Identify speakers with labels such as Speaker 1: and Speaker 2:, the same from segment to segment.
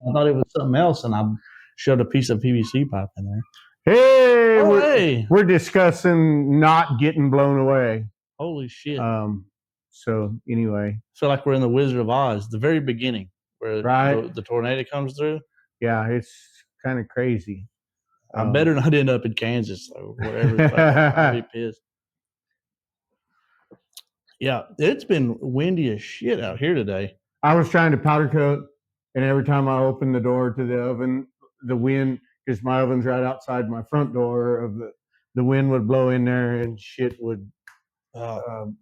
Speaker 1: I thought it was something else, and I shoved a piece of PVC pipe in there.
Speaker 2: Hey, we're discussing not getting blown away.
Speaker 1: Holy shit.
Speaker 2: So anyway.
Speaker 1: I feel like we're in the Wizard of Oz, the very beginning, where the tornado comes through.
Speaker 2: Yeah, it's kind of crazy.
Speaker 1: I better not end up in Kansas or whatever. I'd be pissed. Yeah, it's been windy as shit out here today.
Speaker 2: I was trying to powder coat, and every time I opened the door to the oven, the wind, because my oven's right outside my front door, the wind would blow in there and shit would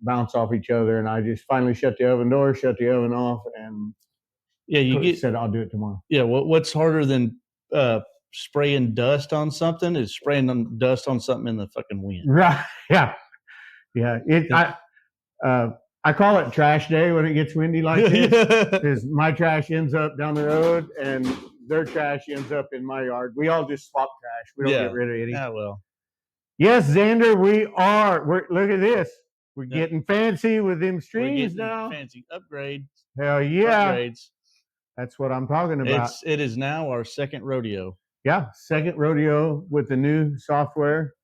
Speaker 2: bounce off each other. And I just finally shut the oven door, shut the oven off, and said I'll do it tomorrow.
Speaker 1: Yeah, what's harder than spraying dust on something is spraying dust on something in the fucking wind.
Speaker 2: Right? Yeah, yeah. I call it trash day when it gets windy like this, because my trash ends up down the road and their trash ends up in my yard. We all just swap trash. We don't get rid of any.
Speaker 1: Yeah, well.
Speaker 2: Yes, Xander, we are. Look at this. We're getting fancy with them streams now.
Speaker 1: Fancy upgrades.
Speaker 2: Hell yeah.
Speaker 1: Upgrades.
Speaker 2: That's what I'm talking about.
Speaker 1: It is now our second rodeo.
Speaker 2: Yeah, second rodeo with the new software,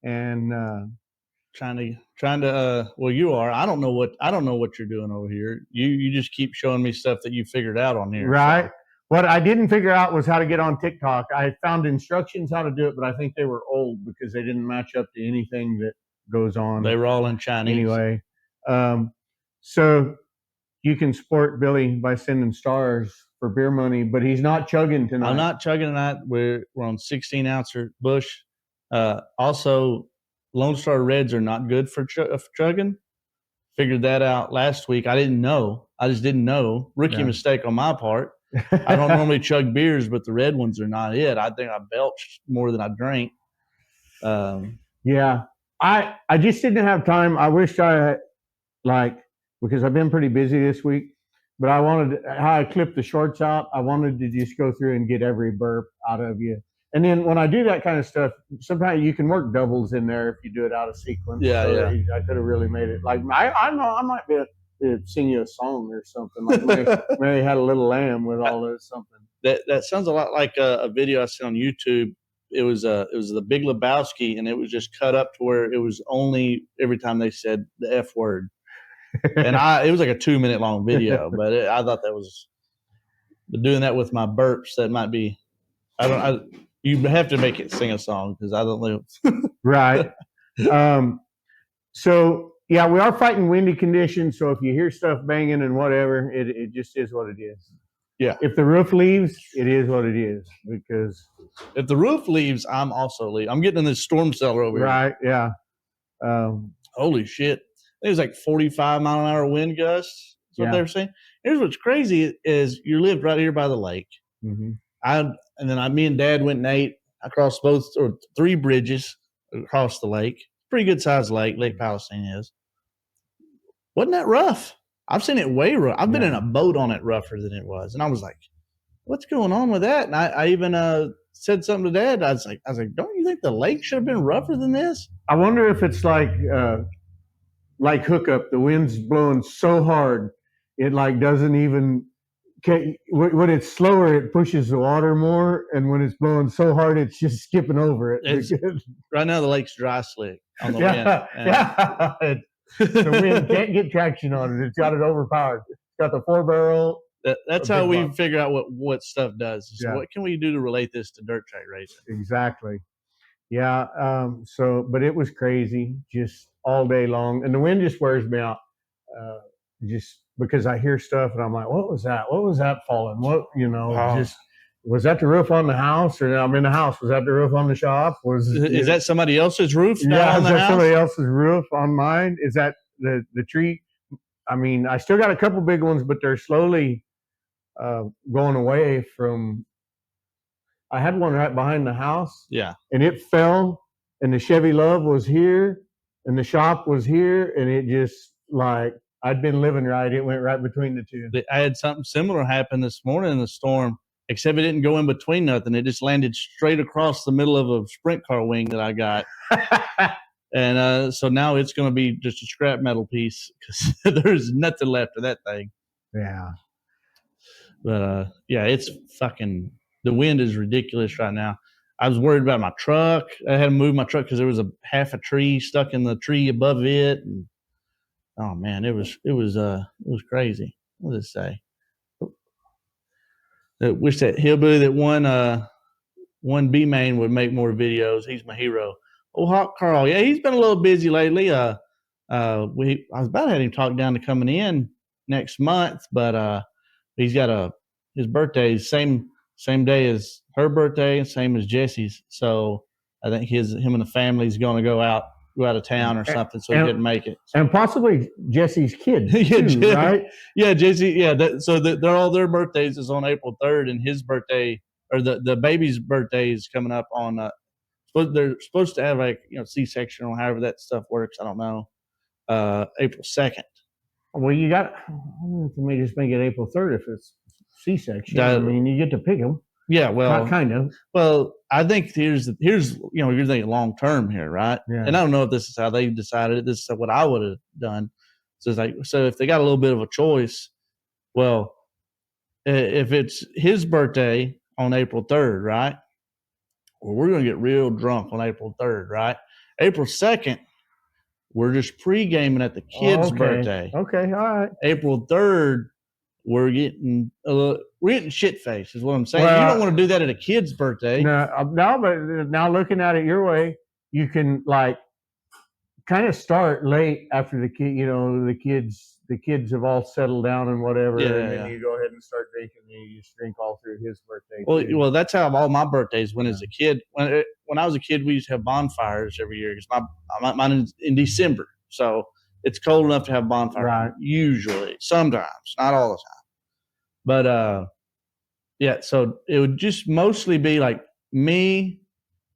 Speaker 2: and
Speaker 1: trying to well, you are. I don't know what you're doing over here. You just keep showing me stuff that you figured out on here.
Speaker 2: Right.
Speaker 1: So.
Speaker 2: What I didn't figure out was how to get on TikTok. I found instructions how to do it, but I think they were old because they didn't match up to anything that goes on.
Speaker 1: They were all in Chinese.
Speaker 2: Anyway, so you can support Billy by sending stars for beer money, but he's not chugging tonight.
Speaker 1: I'm not chugging tonight. We're on 16-ounce Bush. Also, Lone Star Reds are not good for chugging. Figured that out last week. I didn't know. I just didn't know. Rookie mistake on my part. I don't normally chug beers, but the red ones are not it. I think I belched more than I drank.
Speaker 2: Yeah. I just didn't have time. I wish I had, because I've been pretty busy this week, but I wanted, how I clipped the shorts out, I wanted to just go through and get every burp out of you. And then when I do that kind of stuff, sometimes you can work doubles in there if you do it out of sequence.
Speaker 1: Yeah,
Speaker 2: so I could have really made it. Like, I know I might be able to sing you a song or something. Like Mary Had a Little Lamb with all this something.
Speaker 1: That sounds a lot like a video I seen on YouTube. It was the Big Lebowski, and it was just cut up to where it was only every time they said the F word. And it was like a 2-minute long video, but I thought that was, but doing that with my burps, that might be, you have to make it sing a song because I don't know.
Speaker 2: Right. So yeah, we are fighting windy conditions. So if you hear stuff banging and whatever, it just is what it is.
Speaker 1: Yeah.
Speaker 2: If the roof leaves, it is what it is. Because
Speaker 1: if the roof leaves, I'm also leaving. I'm getting in this storm cellar over here.
Speaker 2: Right. Yeah.
Speaker 1: Holy shit. It was like 45-mile-an-hour wind gusts. That's what they were saying. Here's what's crazy is you lived right here by the lake.
Speaker 2: Mm-hmm.
Speaker 1: Me and Dad went and ate across 3 bridges across the lake. Pretty good sized lake. Lake Palestine is. Wasn't that rough? I've seen it way rough. I've been in a boat on it rougher than it was, and I was like, "What's going on with that?" And I even said something to Dad. I was like, "Don't you think the lake should have been rougher than this?"
Speaker 2: I wonder if it's like hookup. The wind's blowing so hard, it doesn't even. When it's slower, it pushes the water more, and when it's blowing so hard, it's just skipping over it.
Speaker 1: Right now, the lake's dry slick on the
Speaker 2: wind. The wind can't get traction on it. It's got it overpowered. It's got the 4-barrel.
Speaker 1: That's how we figure out what stuff does. So what can we do to relate this to dirt track racing?
Speaker 2: Exactly. Yeah. But it was crazy, just all day long, and the wind just wears me out. Just because I hear stuff and I'm like, what was that? What was that falling? Was that the roof on the house? Or I'm in the house. Was that the roof on the shop?
Speaker 1: Is that somebody else's roof?
Speaker 2: Yeah, is that somebody else's roof on mine? Is that the tree? I mean, I still got a couple big ones, but they're slowly going away from. I had one right behind the house.
Speaker 1: Yeah.
Speaker 2: And it fell, and the Chevy Love was here, and the shop was here, and it just I'd been living right. It went right between the two.
Speaker 1: I had something similar happen this morning in the storm. except it didn't go in between nothing. It just landed straight across the middle of a sprint car wing that I got. And so now it's going to be just a scrap metal piece because there's nothing left of that thing.
Speaker 2: Yeah.
Speaker 1: But yeah, it's fucking, the wind is ridiculous right now. I was worried about my truck. I had to move my truck because there was a half a tree stuck in the tree above it. And oh man, it was crazy. What did it say? I wish that hillbilly that won B Main would make more videos. He's my hero. Oh, Hawk Carl. Yeah, he's been a little busy lately. I was about to have him talk down to coming in next month, but he's got his birthday is same day as her birthday, same as Jesse's. So I think him and the family's going to go out of town or something, so he couldn't make it.
Speaker 2: And possibly Jesse's kid, too, right?
Speaker 1: Yeah, Jesse. Yeah, so they're all their birthdays is on April 3rd, and his birthday or the baby's birthday is coming up on. They're supposed to have like C-section or however that stuff works. I don't know. April 2nd.
Speaker 2: Well, you got. Let me just make it April 3rd if it's C-section. I mean, you get to pick them.
Speaker 1: Yeah, well,
Speaker 2: kind of.
Speaker 1: Well, I think here's you're thinking long term here, right?
Speaker 2: Yeah.
Speaker 1: And I don't know if this is how they decided it. This is what I would have done. So it's like, so if they got a little bit of a choice, well, if it's his birthday on April 3rd, right? Well, we're gonna get real drunk on April 3rd, right? April 2nd, we're just pre-gaming at the kid's birthday.
Speaker 2: Okay, all right.
Speaker 1: April 3rd, we're getting shit faced, is what I'm saying. Well, you don't want to do that at a kid's birthday.
Speaker 2: No, but now looking at it your way, you can like kind of start late after the kids have all settled down and whatever, and then you go ahead and start drinking. And you just drink all through his birthday.
Speaker 1: Well, that's how all my birthdays went as a kid. When I was a kid, we used to have bonfires every year because mine is in December, so it's cold enough to have bonfires.
Speaker 2: Right.
Speaker 1: Usually, sometimes, not all the time. But yeah, so it would just mostly be like me,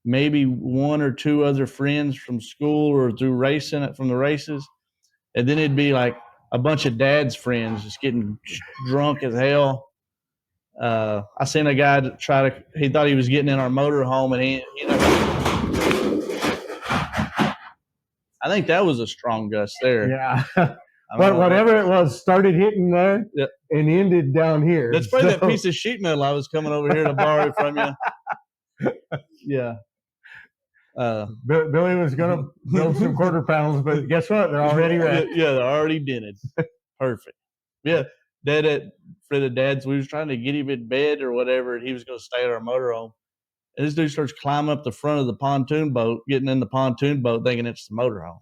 Speaker 1: maybe one or two other friends from school or through racing from the races, and then it'd be like a bunch of dad's friends just getting drunk as hell. I seen a guy he thought he was getting in our motorhome, and I think that was a strong gust there.
Speaker 2: Yeah. But whatever it was started hitting there and ended down here.
Speaker 1: That's probably that piece of sheet metal I was coming over here to borrow from you. Yeah.
Speaker 2: Billy was going to build some quarter panels, but guess what? They're already ready.
Speaker 1: Yeah, they're already dented. Perfect. Yeah. For the dads, we was trying to get him in bed or whatever, and he was going to stay at our motorhome. And this dude starts climbing up the front of the pontoon boat, getting in the pontoon boat, thinking it's the motorhome.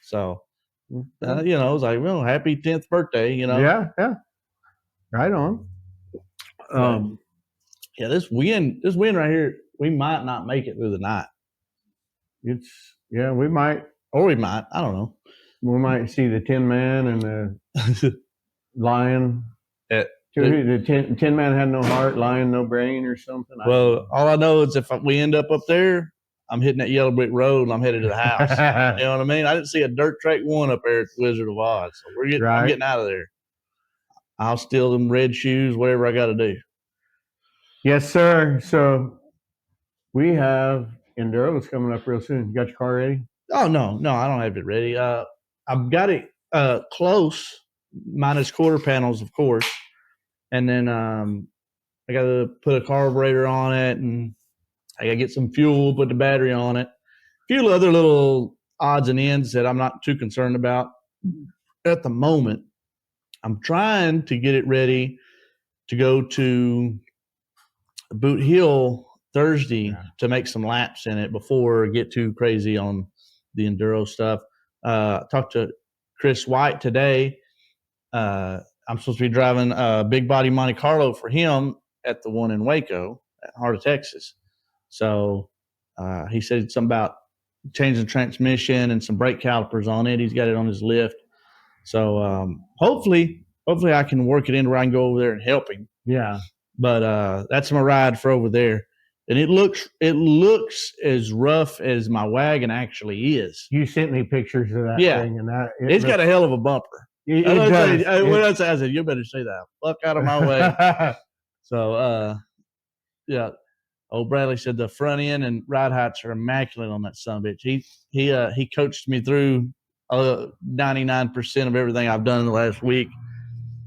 Speaker 1: So, I was like, well, happy 10th birthday,
Speaker 2: Yeah. Right on.
Speaker 1: Yeah, this wind right here, we might not make it through the night.
Speaker 2: We might.
Speaker 1: Or we might. I don't know.
Speaker 2: We might see the Tin Man and the Lion. The Tin Man had no heart, Lion no brain or something.
Speaker 1: Well, all I know is if we end up there, I'm hitting that yellow brick road and I'm headed to the house. You know what I mean? I didn't see a dirt track one up there at the Wizard of Oz. So I'm getting out of there. I'll steal them red shoes, whatever I got to do.
Speaker 2: Yes, sir. So we have Enduro's coming up real soon. You got your car ready?
Speaker 1: Oh, no, I don't have it ready. I've got it close, minus quarter panels, of course. And then I got to put a carburetor on it, and I got to get some fuel, put the battery on it. A few other little odds and ends that I'm not too concerned about at the moment. I'm trying to get it ready to go to Boot Hill Thursday to make some laps in it before I get too crazy on the enduro stuff. I talked to Chris White today. I'm supposed to be driving a big body Monte Carlo for him at the one in Waco at Heart of Texas. So he said something about changing the transmission and some brake calipers on it. He's got it on his lift. So hopefully I can work it in where I can go over there and help him.
Speaker 2: Yeah.
Speaker 1: But that's my ride for over there. And it looks as rough as my wagon actually is.
Speaker 2: You sent me pictures of that thing, and
Speaker 1: it's got a hell of a bumper. I said, you better say that. Fuck out of my way. So, yeah. Old Bradley said the front end and ride heights are immaculate on that sumbitch. He coached me through 99% of everything I've done in the last week.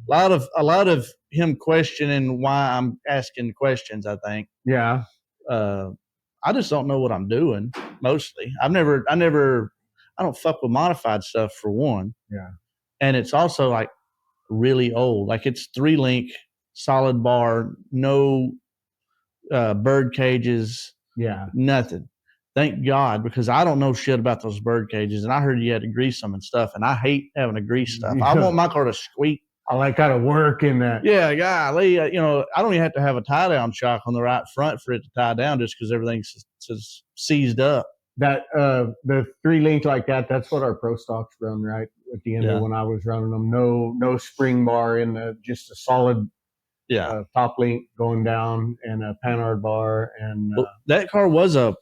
Speaker 1: A lot of him questioning why I'm asking questions. I think.
Speaker 2: Yeah.
Speaker 1: I just don't know what I'm doing. Mostly, I don't fuck with modified stuff for one.
Speaker 2: Yeah.
Speaker 1: And it's also like really old. Like it's 3-link solid bar, no bird cages.
Speaker 2: Yeah.
Speaker 1: Nothing. Thank God, because I don't know shit about those bird cages, and I heard you had to grease them and stuff, and I hate having to grease stuff. I want my car to squeak.
Speaker 2: I like how to work in that.
Speaker 1: Yeah, golly, I don't even have to have a tie down shock on the right front for it to tie down, just because everything's just seized up.
Speaker 2: That the 3-link like that, that's what our Pro Stocks run, right? At the end of when I was running them, no spring bar in just a solid top link going down and a Panhard bar. And
Speaker 1: that car was a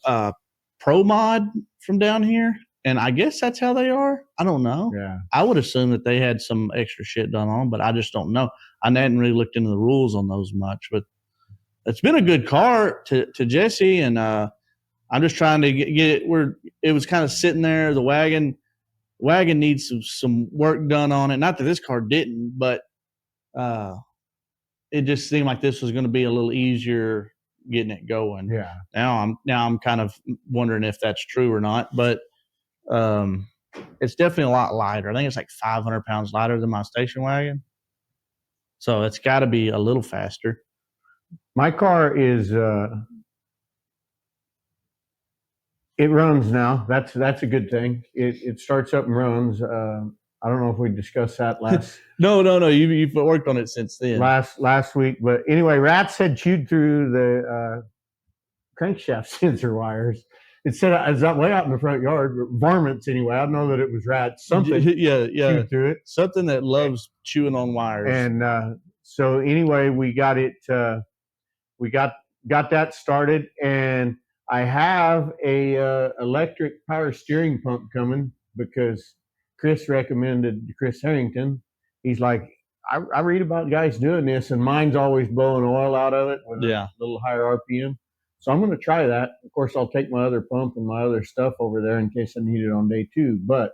Speaker 1: pro mod from down here, and I guess that's how they are. I don't know.
Speaker 2: Yeah,
Speaker 1: I would assume that they had some extra shit done on, but I just don't know. I hadn't really looked into the rules on those much, but it's been a good car to Jesse, and I'm just trying to get it where it was kind of sitting there. The wagon needs some work done on it. Not that this car didn't, but it just seemed like this was going to be a little easier getting it going.
Speaker 2: Yeah.
Speaker 1: Now I'm kind of wondering if that's true or not, but it's definitely a lot lighter. I think it's like 500 pounds lighter than my station wagon. So it's got to be a little faster.
Speaker 2: My car is it runs now. That's a good thing. It starts up and runs. I don't know if we discussed that last.
Speaker 1: No. You've worked on it since then.
Speaker 2: Last week, but anyway, rats had chewed through the crankshaft sensor wires. It said it's that way out in the front yard. Varmints anyway. I don't know that it was rats. Something. Chewed through it.
Speaker 1: Something that loves chewing on wires.
Speaker 2: And so anyway, we got it. We got that started, and I have a electric power steering pump coming because Chris recommended Chris Harrington. He's like, I read about guys doing this, and mine's always blowing oil out of it with a little higher RPM. So I'm going to try that. Of course, I'll take my other pump and my other stuff over there in case I need it on day 2. But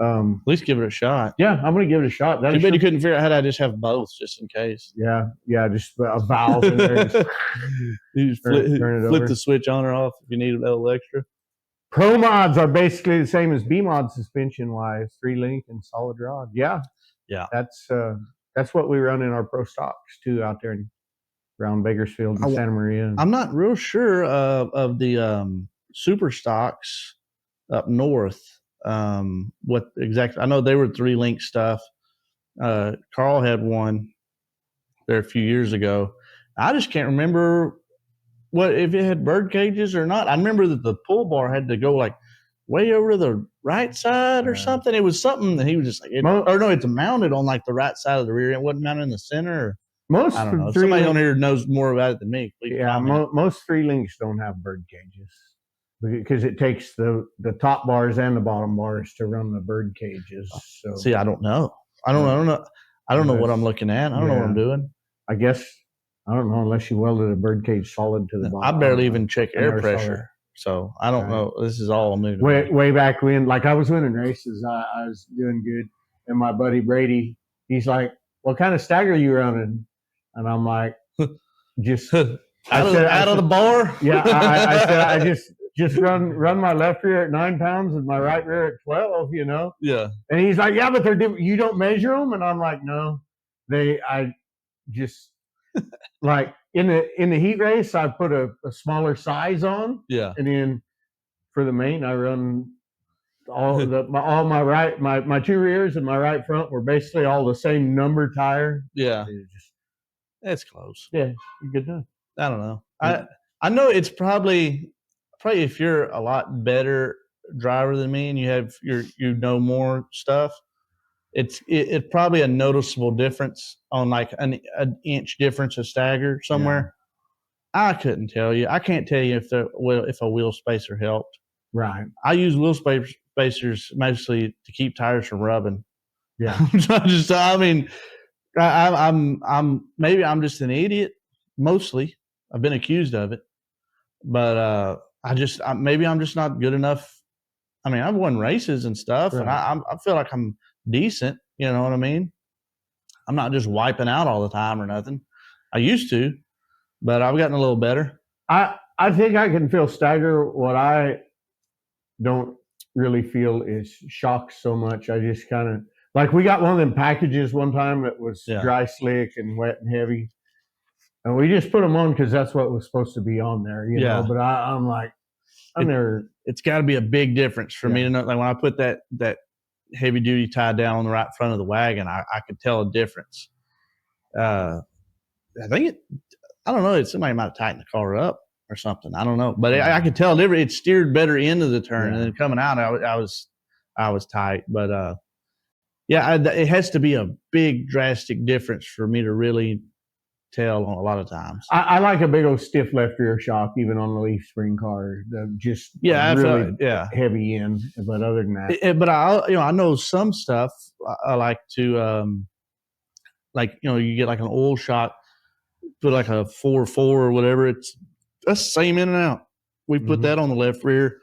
Speaker 1: at least give it a shot.
Speaker 2: Yeah, I'm going to give it a shot.
Speaker 1: Too bad you couldn't figure out how to just have both, just in case.
Speaker 2: Yeah, just a valve in there.
Speaker 1: You just flip the switch on or off if you need a little extra.
Speaker 2: Pro mods are basically the same as B mod suspension wise, 3-link and solid rod. Yeah. That's what we run in our Pro Stocks too out there around Bakersfield and Santa Maria.
Speaker 1: I'm not real sure of the super stocks up north. What exactly? I know they were 3-link stuff. Carl had one there a few years ago. I just can't remember if it had bird cages or not. I remember that the pull bar had to go like way over to the right side or something. It was something that he was just like, it's mounted on like the right side of the rear end. It wasn't mounted in the center. I don't know. Somebody on here knows more about it than me.
Speaker 2: Most 3-links don't have bird cages because it takes the top bars and the bottom bars to run the bird cages. So
Speaker 1: see, I don't know. I don't know what I'm looking at. I don't know what I'm doing.
Speaker 2: I guess I don't know unless you welded a bird cage solid to the bottom.
Speaker 1: I barely even check air pressure. So I don't know. This is all new.
Speaker 2: Way back when, like I was winning races, I was doing good, and my buddy Brady, he's like, "What kind of stagger are you running?" And I'm like, "Just
Speaker 1: out of the bar."
Speaker 2: Yeah, I said I just run my left rear at 9 pounds and my right rear at 12.
Speaker 1: Yeah.
Speaker 2: And he's like, "Yeah, but they're different. You don't measure them?" And I'm like, "No, I just." Like in the heat race, I put a smaller size on.
Speaker 1: Yeah.
Speaker 2: And then for the main, I run my 2 rears and my right front were basically all the same number tire.
Speaker 1: Yeah. That's close.
Speaker 2: Yeah, you're good enough.
Speaker 1: I don't know. I know it's probably if you're a lot better driver than me and you know more stuff. It's probably a noticeable difference on like an inch difference of stagger somewhere. Yeah. I couldn't tell you. I can't tell you if a wheel spacer helped.
Speaker 2: Right.
Speaker 1: I use wheel spacers mostly to keep tires from rubbing.
Speaker 2: Yeah.
Speaker 1: I'm maybe I'm just an idiot, mostly. I've been accused of it, but maybe I'm just not good enough. I mean, I've won races and stuff, and I feel like I'm decent. You know what I mean? I'm not just wiping out all the time or nothing. I used to, but I've gotten a little better.
Speaker 2: I think I can feel stagger. What I don't really feel is shock so much. I just kind of like we got one of them packages one time that was dry slick and wet and heavy, and we just put them on because that's what was supposed to be on there, you know. But I'm like,
Speaker 1: it's got to be a big difference for me to know. Like when I put that heavy duty tie down on the right front of the wagon, I could tell a difference. I think I don't know. Somebody might have tightened the car up or something. I don't know, but I could tell it steered better into the turn, and then coming out, I was tight. But it has to be a big drastic difference for me to really tell on a lot of times.
Speaker 2: I like a big old stiff left rear shock, even on the leaf spring car. Just really heavy in. But other than that,
Speaker 1: but I know some stuff. I like to you get like an oil shock, put like a 4.4 or whatever. That's the same in and out. We put that on the left rear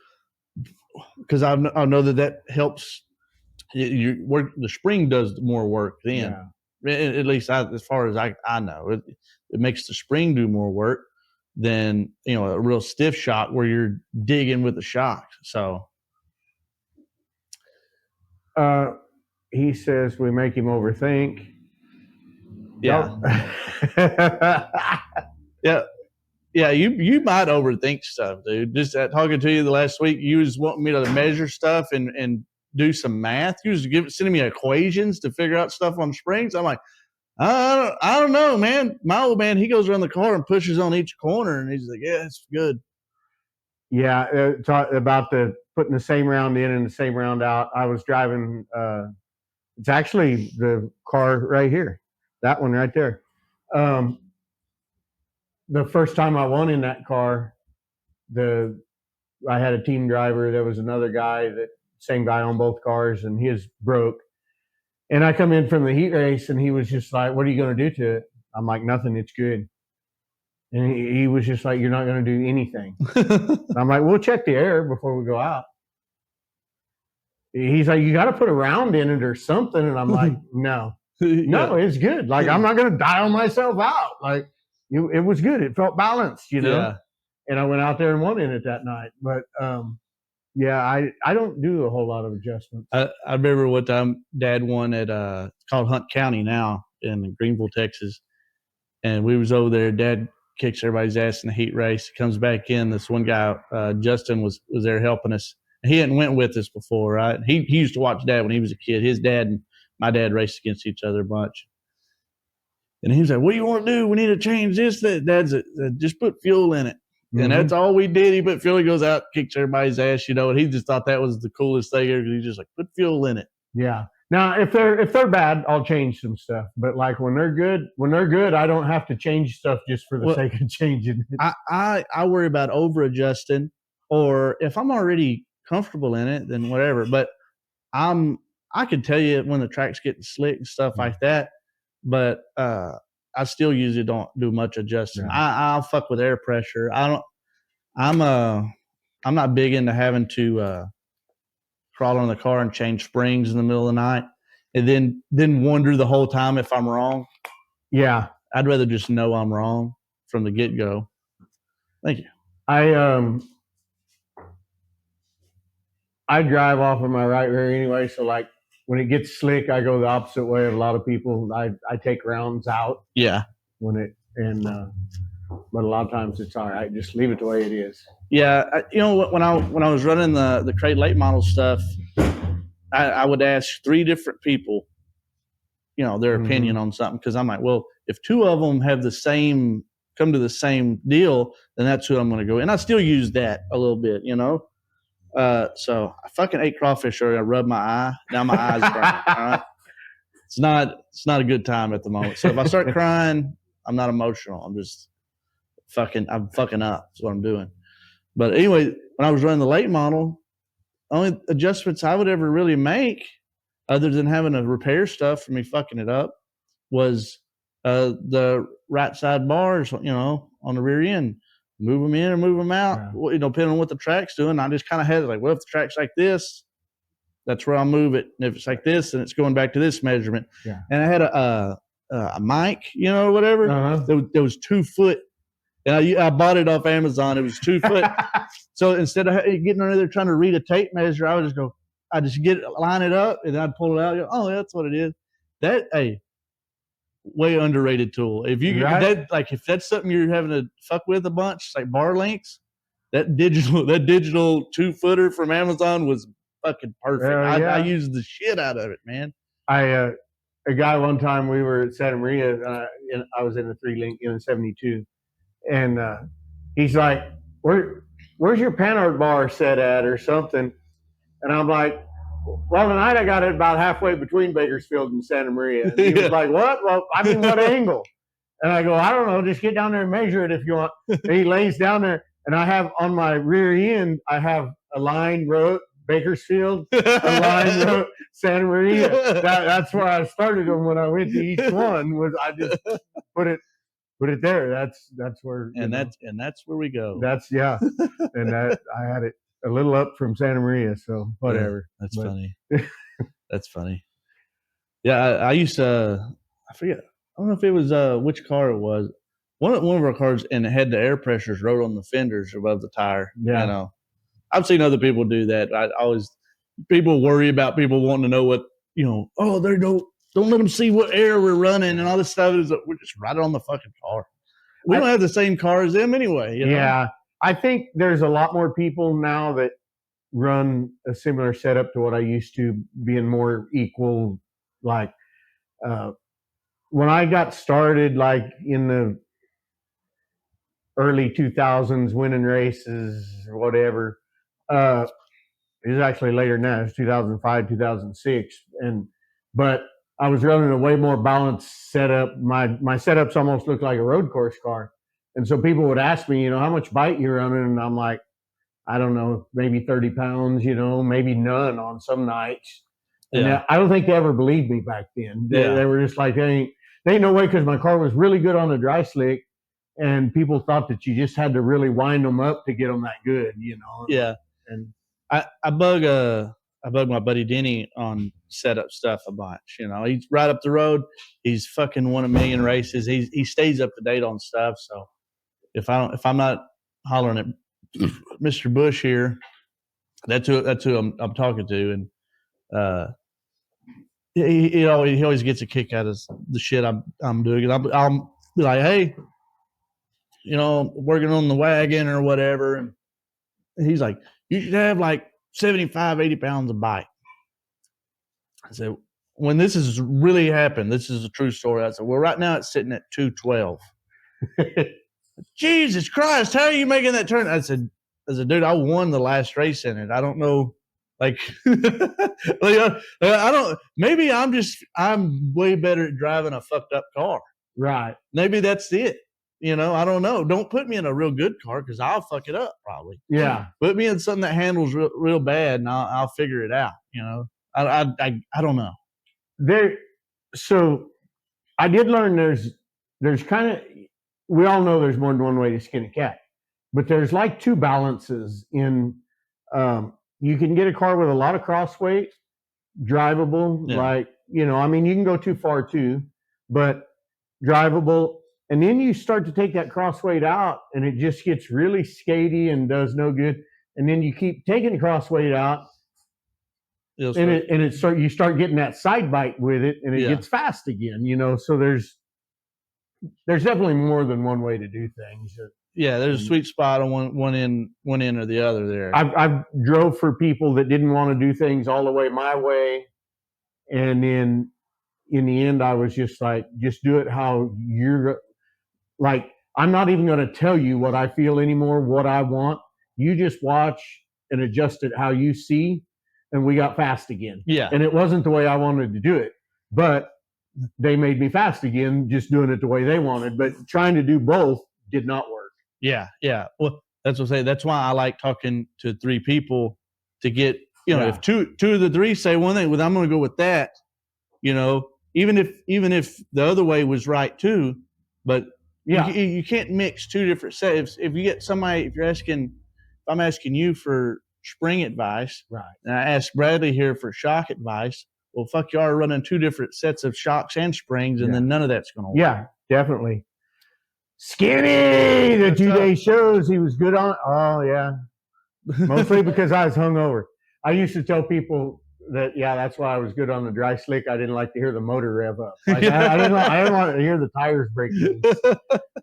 Speaker 1: because I know that helps. The spring does more work then. At least as far as I know, it makes the spring do more work than a real stiff shock where you're digging with the shock. So
Speaker 2: he says we make him overthink.
Speaker 1: Yeah. Yeah, you might overthink stuff, dude. Just talking to you the last week, you was wanting me to measure stuff and do some math. You was sending me equations to figure out stuff on springs. I'm like, I don't know, man. My old man, he goes around the car and pushes on each corner, and he's like, yeah, it's good.
Speaker 2: Yeah, talk about putting the same round in and the same round out. I was driving. It's actually the car right here, that one right there. The first time I won in that car, I had a team driver. There was another guy, same guy on both cars, and his broke. And I come in from the heat race, and he was just like, "What are you going to do to it?" I'm like, "Nothing. It's good." And he was just like, "You're not going to do anything." I'm like, "We'll check the air before we go out." He's like, "You got to put a round in it or something." And I'm like, "No, it's good. Like I'm not going to dial myself out. Like it was good. It felt balanced, you know." Yeah. And I went out there and won in it that night. But I don't do a whole lot of adjustments.
Speaker 1: I remember what time Dad won at it's called Hunt County now in Greenville, Texas, and we was over there. Dad kicks everybody's ass in the heat race. Comes back in. This one guy, Justin, was there helping us. He hadn't went with us before, right? He used to watch Dad when he was a kid. His dad and my dad raced against each other a bunch. And he was like, "What do you want to do? We need to change this." Dad's just put fuel in it. Mm-hmm. And that's all we did. He put fuel. He goes out, kicks everybody's ass, and he just thought that was the coolest thing ever. He just like put fuel in it.
Speaker 2: Yeah. Now, if they're bad, I'll change some stuff. But like when they're good, I don't have to change stuff just for the sake of changing it.
Speaker 1: I worry about over adjusting, or if I'm already comfortable in it, then whatever. But I can tell you when the track's getting slick and stuff like that. But I still usually don't do much adjusting. Yeah. I'll fuck with air pressure. I'm not big into having to crawl on the car and change springs in the middle of the night and then wonder the whole time if I'm wrong.
Speaker 2: Yeah.
Speaker 1: I'd rather just know I'm wrong from the get-go. Thank you.
Speaker 2: I drive off of my right rear anyway, so like when it gets slick, I go the opposite way of a lot of people. I take rounds out.
Speaker 1: Yeah.
Speaker 2: But a lot of times it's all right. Just leave it the way it is.
Speaker 1: Yeah. When I was running the crate late model stuff, I would ask 3 different people, their opinion on something. Cause I'm like, well, if 2 of them have come to the same deal, then that's who I'm going to go. And I still use that a little bit, so I fucking ate crawfish earlier. I rubbed my eye. Now my eye's burning. All right. It's not a good time at the moment. So if I start crying, I'm not emotional. I'm just fucking up. That's what I'm doing. But anyway, when I was running the late model, only adjustments I would ever really make, other than having to repair stuff for me fucking it up, was the right side bars, you know, on the rear end, move them in or move them out, you know, depending on what the track's doing. I just kind of had it like, well, if the track's like this, that's where I'll move it. And if it's like this, then it's going back to this measurement.
Speaker 2: Yeah.
Speaker 1: And I had a mic, you know, whatever. There was 2 foot. And I bought it off Amazon. It was 2 foot. So instead of getting under there trying to read a tape measure, I would just go, line it up, and then I'd pull it out. Go, oh, that's what it is. Way underrated tool. If you if that's something you're having to fuck with a bunch, like bar links, that digital 2 footer from Amazon was fucking perfect. I used the shit out of it, man.
Speaker 2: A guy one time, we were at Santa Maria, and I was in a 3-link in a 72, and he's like, where's your Panhard bar set at or something? And I'm like, well, tonight I got it about halfway between Bakersfield and Santa Maria. And he was like, what? Well, I mean, what angle? And I go, I don't know. Just get down there and measure it if you want. And he lays down there, and I have on my rear end, I have a line wrote Bakersfield, a line wrote Santa Maria. That's where I started them when I went to each one. Was I just put it there. That's where.
Speaker 1: That's where we go.
Speaker 2: And that I had it a little up from Santa Maria, so whatever.
Speaker 1: Yeah, that's funny. That's funny. Yeah, I used to. I forget. I don't know if it was which car it was. One of our cars, and it had the air pressures wrote on the fenders above the tire.
Speaker 2: Yeah.
Speaker 1: You know, I've seen other people do that. People worry about people wanting to know what, you know. Oh, don't let them see what air we're running and all this stuff. We're just right on the fucking car. We don't have the same car as them anyway. You know? Yeah.
Speaker 2: I think there's a lot more people now that run a similar setup to what I used to, being more equal. Like when I got started, like in the early 2000s, winning races or whatever, it was actually later than that. It was 2005, 2006. But I was running a way more balanced setup. My setups almost looked like a road course car. And so people would ask me, you know, how much bite you're running? And I'm like, I don't know, maybe 30 pounds, you know, maybe none on some nights. And I don't think they ever believed me back then. They were just like, they ain't no way, because my car was really good on the dry slick. And people thought that you just had to really wind them up to get them that good, you know?
Speaker 1: Yeah.
Speaker 2: And
Speaker 1: I bug my buddy Denny on setup stuff a bunch. You know, he's right up the road. He's fucking won a million races. He stays up to date on stuff. So if I'm not hollering at Mr. Bush here, that's who I'm talking to, and he always gets a kick out of the shit I'm doing. And I'll be like, hey, you know, working on the wagon or whatever, and he's like, you should have like 75, 80 pounds of bite. I said, when this has really happened, this is a true story. I said, well, right now it's sitting at 212. Jesus Christ, how are you making that turn? I said, dude, I won the last race in it. I don't know. Like, I don't, maybe I'm way better at driving a fucked up car.
Speaker 2: Right.
Speaker 1: Maybe that's it. You know, I don't know. Don't put me in a real good car, because I'll fuck it up probably.
Speaker 2: Yeah.
Speaker 1: Put me in something that handles real bad, and I'll figure it out. You know, I don't know.
Speaker 2: So I did learn there's kind of, we all know there's more than one way to skin a cat, but there's like two balances in, you can get a car with a lot of cross weight, drivable, like, you know, I mean, you can go too far too, but drivable. And then you start to take that cross weight out, and it just gets really skatey and does no good. And then you keep taking the cross weight out, you start getting that side bite with it, and it gets fast again, you know. So there's definitely more than one way to do things.
Speaker 1: Yeah, there's a sweet spot on one end or the other there.
Speaker 2: I've drove for people that didn't want to do things all the way my way, and then in the end, I was just like, just do it how you're. Like, I'm not even going to tell you what I feel anymore, what I want. You just watch and adjust it how you see. And we got fast again.
Speaker 1: Yeah.
Speaker 2: And it wasn't the way I wanted to do it, but they made me fast again, just doing it the way they wanted. But trying to do both did not work.
Speaker 1: Yeah. Yeah. Well, that's what I say. That's why I like talking to 3 people to get, you know, if two of the 3 say one thing, well, I'm going to go with that, you know, even if the other way was right too, but
Speaker 2: Yeah.
Speaker 1: you can't mix two different sets. If you get somebody, if I'm asking you for spring advice,
Speaker 2: Right.
Speaker 1: and I ask Bradley here for shock advice, well, fuck, you are running two different sets of shocks and springs, and then none of that's going to work.
Speaker 2: Yeah, definitely. Skinny, the 2-day shows, he was good on. Oh, yeah. Mostly because I was hungover. I used to tell people that, that's why I was good on the dry slick. I didn't like to hear the motor rev up. Like, I didn't want to hear the tires break loose.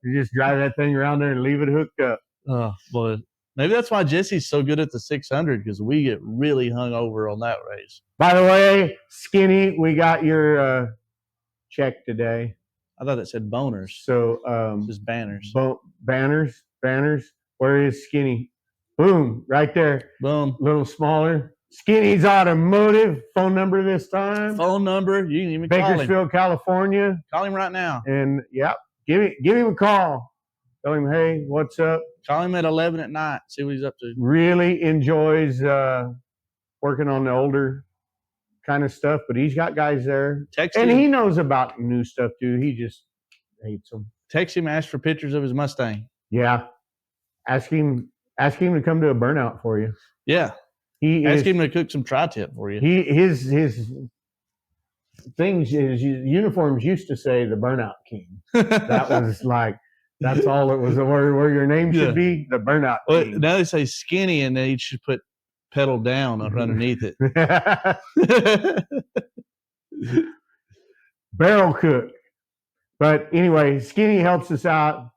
Speaker 2: You just drive that thing around there and leave it hooked up.
Speaker 1: Oh, boy. Maybe that's why Jesse's so good at the 600, because we get really hungover on that race.
Speaker 2: By the way, Skinny, we got your check today.
Speaker 1: I thought it said boners.
Speaker 2: So
Speaker 1: just banners.
Speaker 2: Banners. Where is Skinny? Boom, right there.
Speaker 1: Boom.
Speaker 2: A little smaller. Skinny's Automotive. Phone number this time.
Speaker 1: Phone number. You can even call him.
Speaker 2: Bakersfield, California.
Speaker 1: Call him right now.
Speaker 2: And give him a call. Tell him, hey, what's up?
Speaker 1: Call him at 11 at night. See what he's up to.
Speaker 2: Really enjoys working on the older kind of stuff, but he's got guys there. And he knows about new stuff too. He just hates them.
Speaker 1: Text him, ask for pictures of his Mustang.
Speaker 2: Yeah. Ask him to come to a burnout for you.
Speaker 1: Yeah. Ask him to cook some tri-tip for you.
Speaker 2: His uniforms used to say the Burnout King. That was like, that's all it was, where your name should be, the Burnout King.
Speaker 1: Now they say Skinny, and they should put pedal down underneath it.
Speaker 2: Barrel cook. But anyway, Skinny helps us out.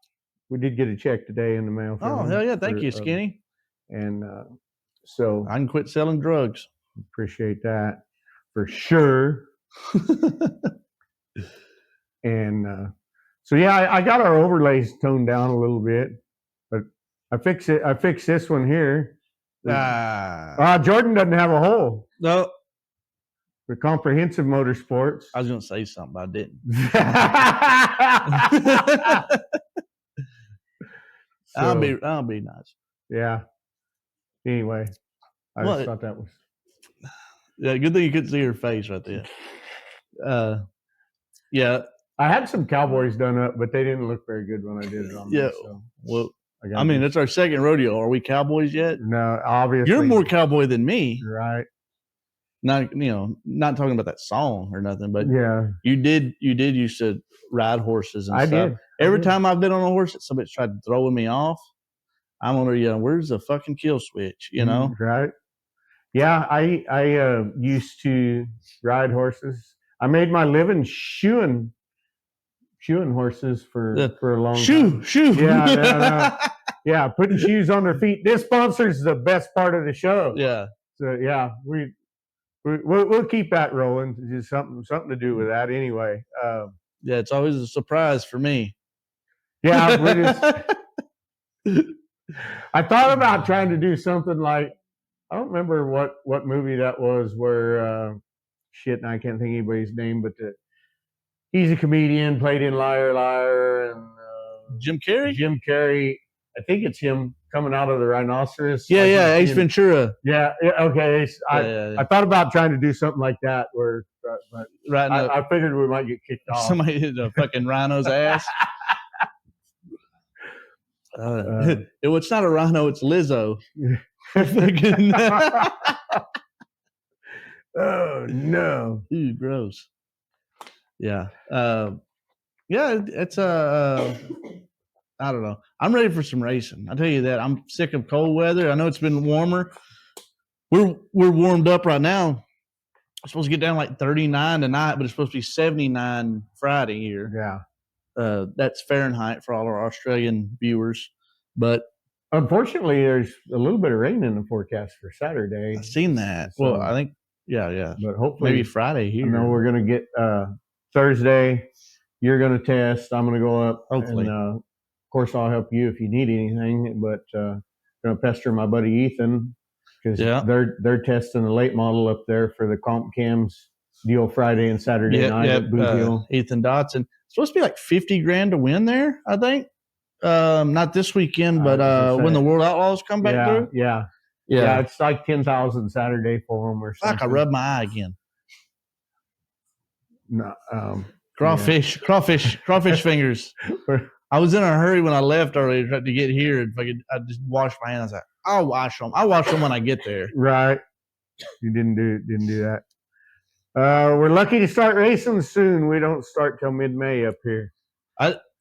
Speaker 2: We did get a check today in the mail.
Speaker 1: Hell yeah. Thank you, Skinny.
Speaker 2: And so
Speaker 1: I can quit selling drugs.
Speaker 2: Appreciate that for sure. And so I got our overlays toned down a little bit, but I fixed this one here. Jordan doesn't have a hole.
Speaker 1: No.
Speaker 2: For Comprehensive Motorsports.
Speaker 1: I was going to say something, but I didn't. I'll be nice.
Speaker 2: Yeah. Anyway, I just thought that was.
Speaker 1: Yeah, good thing you couldn't see her face right there. Yeah.
Speaker 2: I had some Cowboys done up, but they didn't look very good when I did it on them. So.
Speaker 1: Well, it's our second rodeo. Are we Cowboys yet?
Speaker 2: No, obviously.
Speaker 1: You're more cowboy than me.
Speaker 2: Right.
Speaker 1: Not talking about that song or nothing, but
Speaker 2: yeah,
Speaker 1: you did used to ride horses and stuff.
Speaker 2: Did.
Speaker 1: Every time I've been on a horse, somebody's tried throwing me off. I'm wondering, where's the fucking kill switch?
Speaker 2: Right. Yeah, I used to ride horses. I made my living shoeing horses for a long time.
Speaker 1: Shoe.
Speaker 2: Yeah, putting shoes on their feet. This sponsor's the best part of the show.
Speaker 1: Yeah.
Speaker 2: So we'll keep that rolling. Just something to do with that anyway.
Speaker 1: Yeah, it's always a surprise for me.
Speaker 2: Yeah, I thought about trying to do something like, I don't remember what movie that was where and I can't think of anybody's name, but he's a comedian, played in Liar Liar, and
Speaker 1: Jim Carrey.
Speaker 2: I think it's him coming out of the rhinoceros.
Speaker 1: Yeah, Ace Ventura.
Speaker 2: Yeah, okay. I thought about trying to do something like that, but I figured we might get kicked off.
Speaker 1: Somebody hit a fucking rhino's ass. It's not a rhino, it's Lizzo.
Speaker 2: Oh no!
Speaker 1: Ooh, gross. Yeah. It's I don't know. I'm ready for some racing. I'll tell you that. I'm sick of cold weather. I know it's been warmer. We're warmed up right now. It's supposed to get down like 39 tonight, but it's supposed to be 79 Friday here.
Speaker 2: Yeah.
Speaker 1: That's Fahrenheit for all our Australian viewers. But
Speaker 2: unfortunately, there's a little bit of rain in the forecast for Saturday.
Speaker 1: I've seen that. So, well, I think, yeah.
Speaker 2: But hopefully,
Speaker 1: maybe Friday here.
Speaker 2: I know we're going to get Thursday. You're going to test. I'm going to go up.
Speaker 1: Hopefully.
Speaker 2: And, of course, I'll help you if you need anything. But I'm going to pester my buddy Ethan because they're testing the late model up there for the comp cams deal Friday and Saturday night at Boot Hill.
Speaker 1: Ethan Dotson. It's supposed to be like $50,000 to win there, I think. Not this weekend, but when the World Outlaws come back through.
Speaker 2: Yeah. It's like 10,000 Saturday for them or something.
Speaker 1: Like I rubbed my eye again.
Speaker 2: No,
Speaker 1: crawfish fingers. I was in a hurry when I left earlier to get here, and I just washed my hands. I was like, I'll wash them when I get there.
Speaker 2: Right. You didn't do that. We're lucky to start racing soon. We don't start till mid-May up here.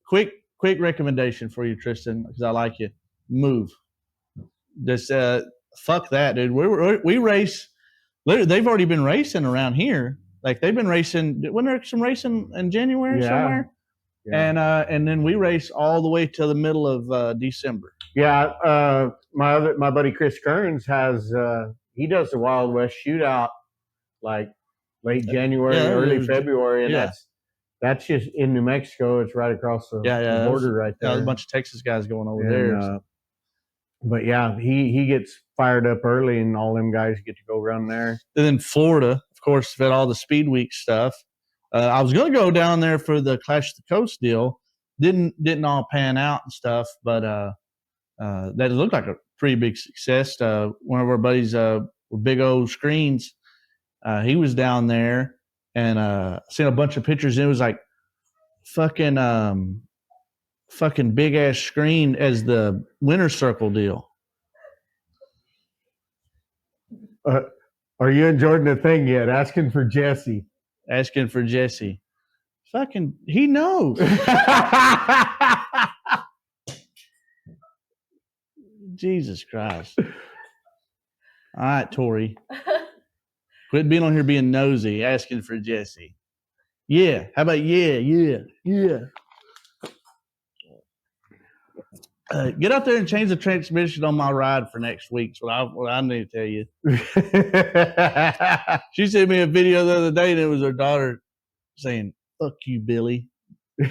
Speaker 1: Quick recommendation for you, Tristan, because I like you. Move. Just fuck that, dude. We race. They've already been racing around here. Like they've been racing. Wasn't there some racing in January somewhere? Yeah. And then we race all the way till the middle of December.
Speaker 2: Yeah. My buddy Chris Kearns has he does the Wild West Shootout like late January, early February, and that's just in New Mexico. It's right across the border right there.
Speaker 1: There's a bunch of Texas guys going over there.
Speaker 2: But yeah, he gets fired up early, and all them guys get to go run there.
Speaker 1: And then Florida, of course, had all the Speed Week stuff. I was going to go down there for the Clash of the Coast deal. Didn't all pan out and stuff, but that looked like a pretty big success. One of our buddies with big old screens, he was down there and seen a bunch of pictures. And it was like fucking big ass screen as the winner's circle deal.
Speaker 2: Are you and Jordan a thing yet? Asking for Jesse.
Speaker 1: Fucking, he knows. Jesus Christ. All right, Tori. Quit being on here being nosy, asking for Jesse. Yeah. How about yeah. Get out there and change the transmission on my ride for next week. What I need to tell you. She sent me a video the other day, and it was her daughter saying, "Fuck you, Billy."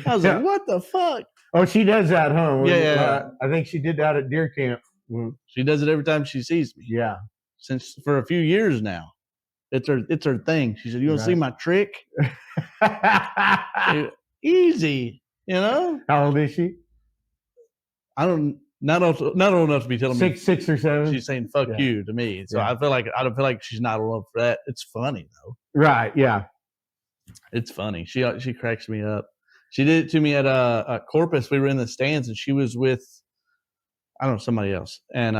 Speaker 1: I was like, "What the fuck?"
Speaker 2: Oh, she does that, huh?
Speaker 1: Yeah.
Speaker 2: I think she did that at deer camp.
Speaker 1: She does it every time she sees me.
Speaker 2: Yeah.
Speaker 1: Since for a few years now. It's her thing. She said, "You want to see my trick?" Easy, you know.
Speaker 2: How old is she?
Speaker 1: I don't not old enough to be telling me
Speaker 2: 6 or 7.
Speaker 1: She's saying "fuck you" to me, so I don't feel like she's not old enough for that. It's funny though,
Speaker 2: right? Yeah,
Speaker 1: it's funny. She cracks me up. She did it to me at Corpus. We were in the stands, and she was with somebody else. And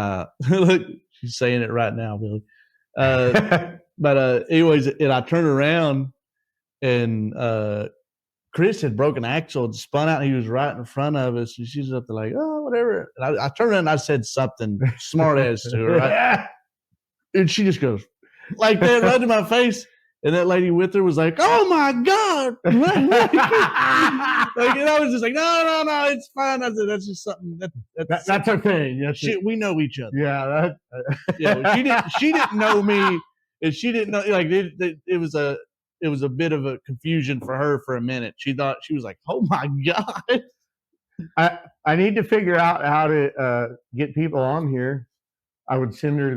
Speaker 1: look, she's saying it right now, Billy. But anyways, and I turned around, and Chris had broken axle and spun out. And he was right in front of us, and she's up there like, "Oh, whatever." And I turned around and I said something smart ass to her, right? And she just goes like that right to my face. And that lady with her was like, "Oh my God!" Like, and I was just like, "No, it's fine." I said, "That's just something
Speaker 2: that's okay. That's
Speaker 1: shit. We know each other."
Speaker 2: Yeah,
Speaker 1: she didn't know me, and she didn't know. Like it was a bit of a confusion for her for a minute. She thought she was like, "Oh my God!"
Speaker 2: I need to figure out how to get people on here. I would send her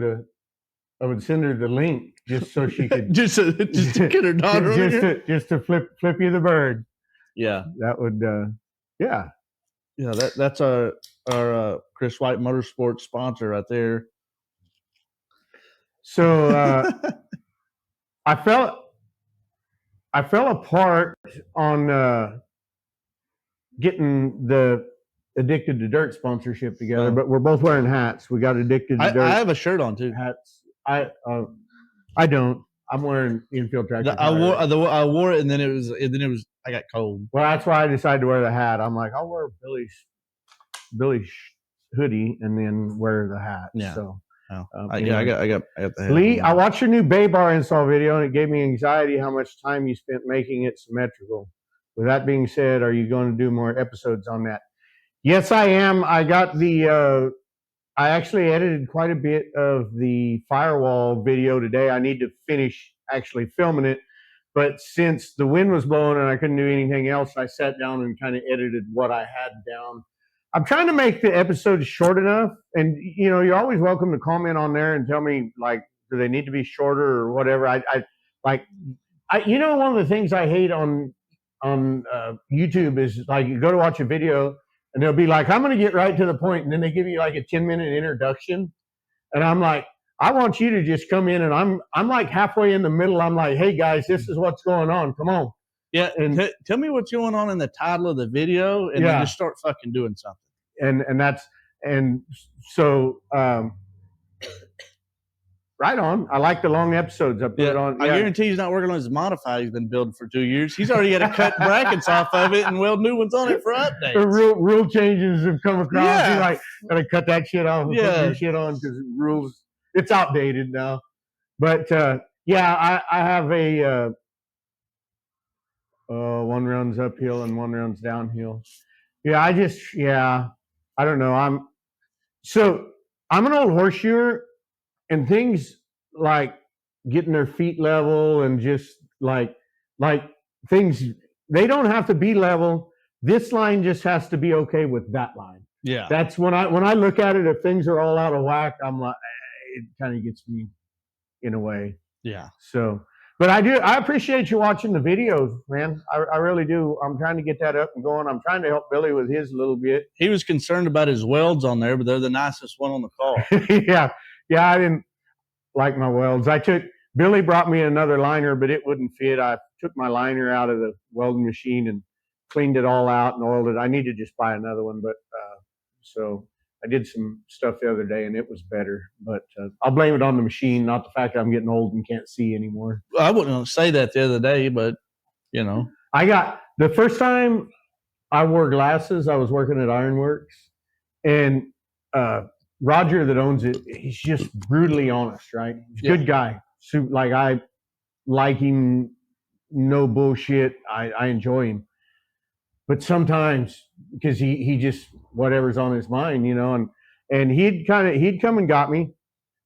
Speaker 2: the link just so she could
Speaker 1: just to get her daughter
Speaker 2: just to flip you the bird.
Speaker 1: Yeah,
Speaker 2: that would
Speaker 1: that's our Chris White Motorsports sponsor right there.
Speaker 2: So I fell apart on getting the Addicted to Dirt sponsorship together, but we're both wearing hats. We got Addicted to Dirt.
Speaker 1: I have a shirt on too.
Speaker 2: Hats. I don't. I'm wearing Infield Tractor Tire.
Speaker 1: I wore it, and then it was. I got cold.
Speaker 2: Well, that's why I decided to wear the hat. I'm like, I'll wear Billy's hoodie and then wear the hat.
Speaker 1: Yeah.
Speaker 2: So.
Speaker 1: I got the hat.
Speaker 2: Lee, I watched your new bay bar install video, and it gave me anxiety how much time you spent making it symmetrical. With that being said, are you going to do more episodes on that? Yes, I am. I got I actually edited quite a bit of the firewall video today. I need to finish actually filming it. But since the wind was blowing and I couldn't do anything else, I sat down and kind of edited what I had down. I'm trying to make the episodes short enough. And, you're always welcome to comment on there and tell me, like, do they need to be shorter or whatever. One of the things I hate on YouTube is, like, you go to watch a video, and they'll be like, "I'm going to get right to the point," and then they give you like a 10-minute introduction, and I'm like, I want you to just come in, and I'm like halfway in the middle. I'm like, "Hey guys, this is what's going on. Come on."
Speaker 1: Yeah,
Speaker 2: And
Speaker 1: tell me what's going on in the title of the video, and then just start fucking doing something.
Speaker 2: And so right on. I like the long episodes. I put it on.
Speaker 1: I guarantee he's not working on his modified he's been building for 2 years. He's already got to cut brackets off of it and weld new ones on it for updates.
Speaker 2: The rule changes have come across. Yeah. He's like, gotta cut that shit off and put new shit on because rules, it's outdated now. But I have a one runs uphill and one runs downhill. Yeah, I don't know. I'm an old horseshoer, and things like getting their feet level and just like things, they don't have to be level. This line just has to be okay with that line.
Speaker 1: Yeah,
Speaker 2: that's when I look at it. If things are all out of whack, I'm like, it kind of gets me in a way.
Speaker 1: Yeah.
Speaker 2: So, but I appreciate you watching the videos, man. I really do. I'm trying to get that up and going. I'm trying to help Billy with his a little bit.
Speaker 1: He was concerned about his welds on there, but they're the nicest one on the car.
Speaker 2: Yeah. I didn't like my welds. Billy brought me another liner, but it wouldn't fit. I took my liner out of the welding machine and cleaned it all out and oiled it. I need to just buy another one, but so I did some stuff the other day and it was better. But I'll blame it on the machine, not the fact that I'm getting old and can't see anymore.
Speaker 1: Well, I wouldn't say that the other day, but you know,
Speaker 2: the first time I wore glasses, I was working at Ironworks, and Roger that owns it, he's just brutally honest, right? He's a good guy. So, like, I like him, no bullshit. I enjoy him. But sometimes, because he just, whatever's on his mind, you know, and he'd come and got me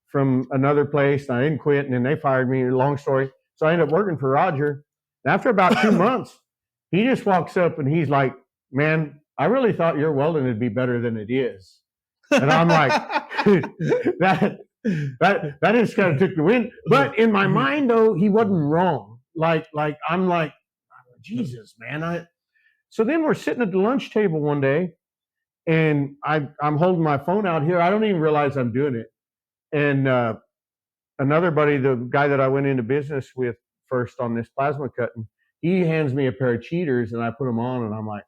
Speaker 2: from another place, and I didn't quit, and then they fired me, long story. So I ended up working for Roger. And after about 2 months, he just walks up and he's like, man, I really thought your welding would be better than it is. And I'm like, that just kind of took the wind. But in my mind, though, he wasn't wrong. I'm like, Jesus, man. So then we're sitting at the lunch table one day, and I'm holding my phone out here. I don't even realize I'm doing it. And another buddy, the guy that I went into business with first on this plasma cutting, he hands me a pair of cheaters, and I put them on, and I'm like,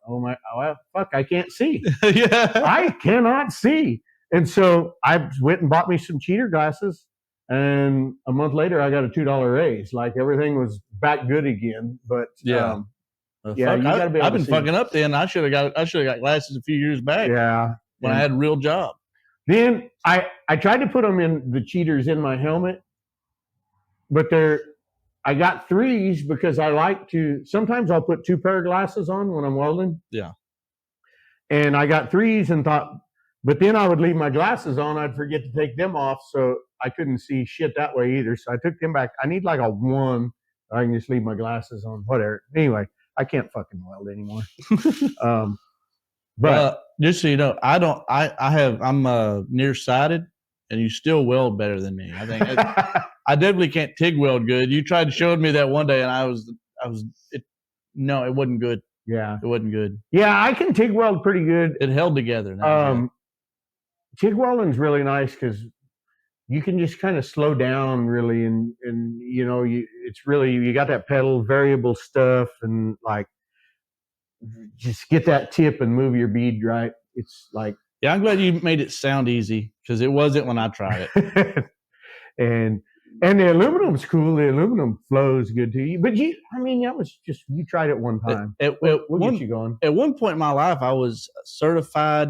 Speaker 2: fuck, I can't see. I cannot see. And so I went and bought me some cheater glasses, and a month later I got a $2 raise. Like, everything was back good again. But
Speaker 1: I've been fucking up then. I should have got glasses a few years back.
Speaker 2: Yeah.
Speaker 1: When I had a real job.
Speaker 2: Then I tried to put them in the cheaters in my helmet, but I got threes because I like to, sometimes I'll put 2 pair of glasses on when I'm welding.
Speaker 1: Yeah.
Speaker 2: And I got threes and thought, but then I would leave my glasses on. I'd forget to take them off. So I couldn't see shit that way either. So I took them back. I need like a 1. I can just leave my glasses on, whatever. Anyway, I can't fucking weld anymore.
Speaker 1: But just so you know, I'm nearsighted, and you still weld better than me. I think I definitely can't TIG weld good. You tried to show me that one day, and it wasn't good.
Speaker 2: Yeah,
Speaker 1: it wasn't good.
Speaker 2: Yeah, I can TIG weld pretty good.
Speaker 1: It held together.
Speaker 2: TIG welding's really nice because you can just kind of slow down really, and you know, it's really, you got that pedal variable stuff, and like, just get that tip and move your bead right. It's like,
Speaker 1: yeah, I'm glad you made it sound easy because it wasn't when I tried it.
Speaker 2: and the aluminum's cool. The aluminum flows good to you. But that was just, you tried it one time. We'll get you going.
Speaker 1: At one point in my life, I was a certified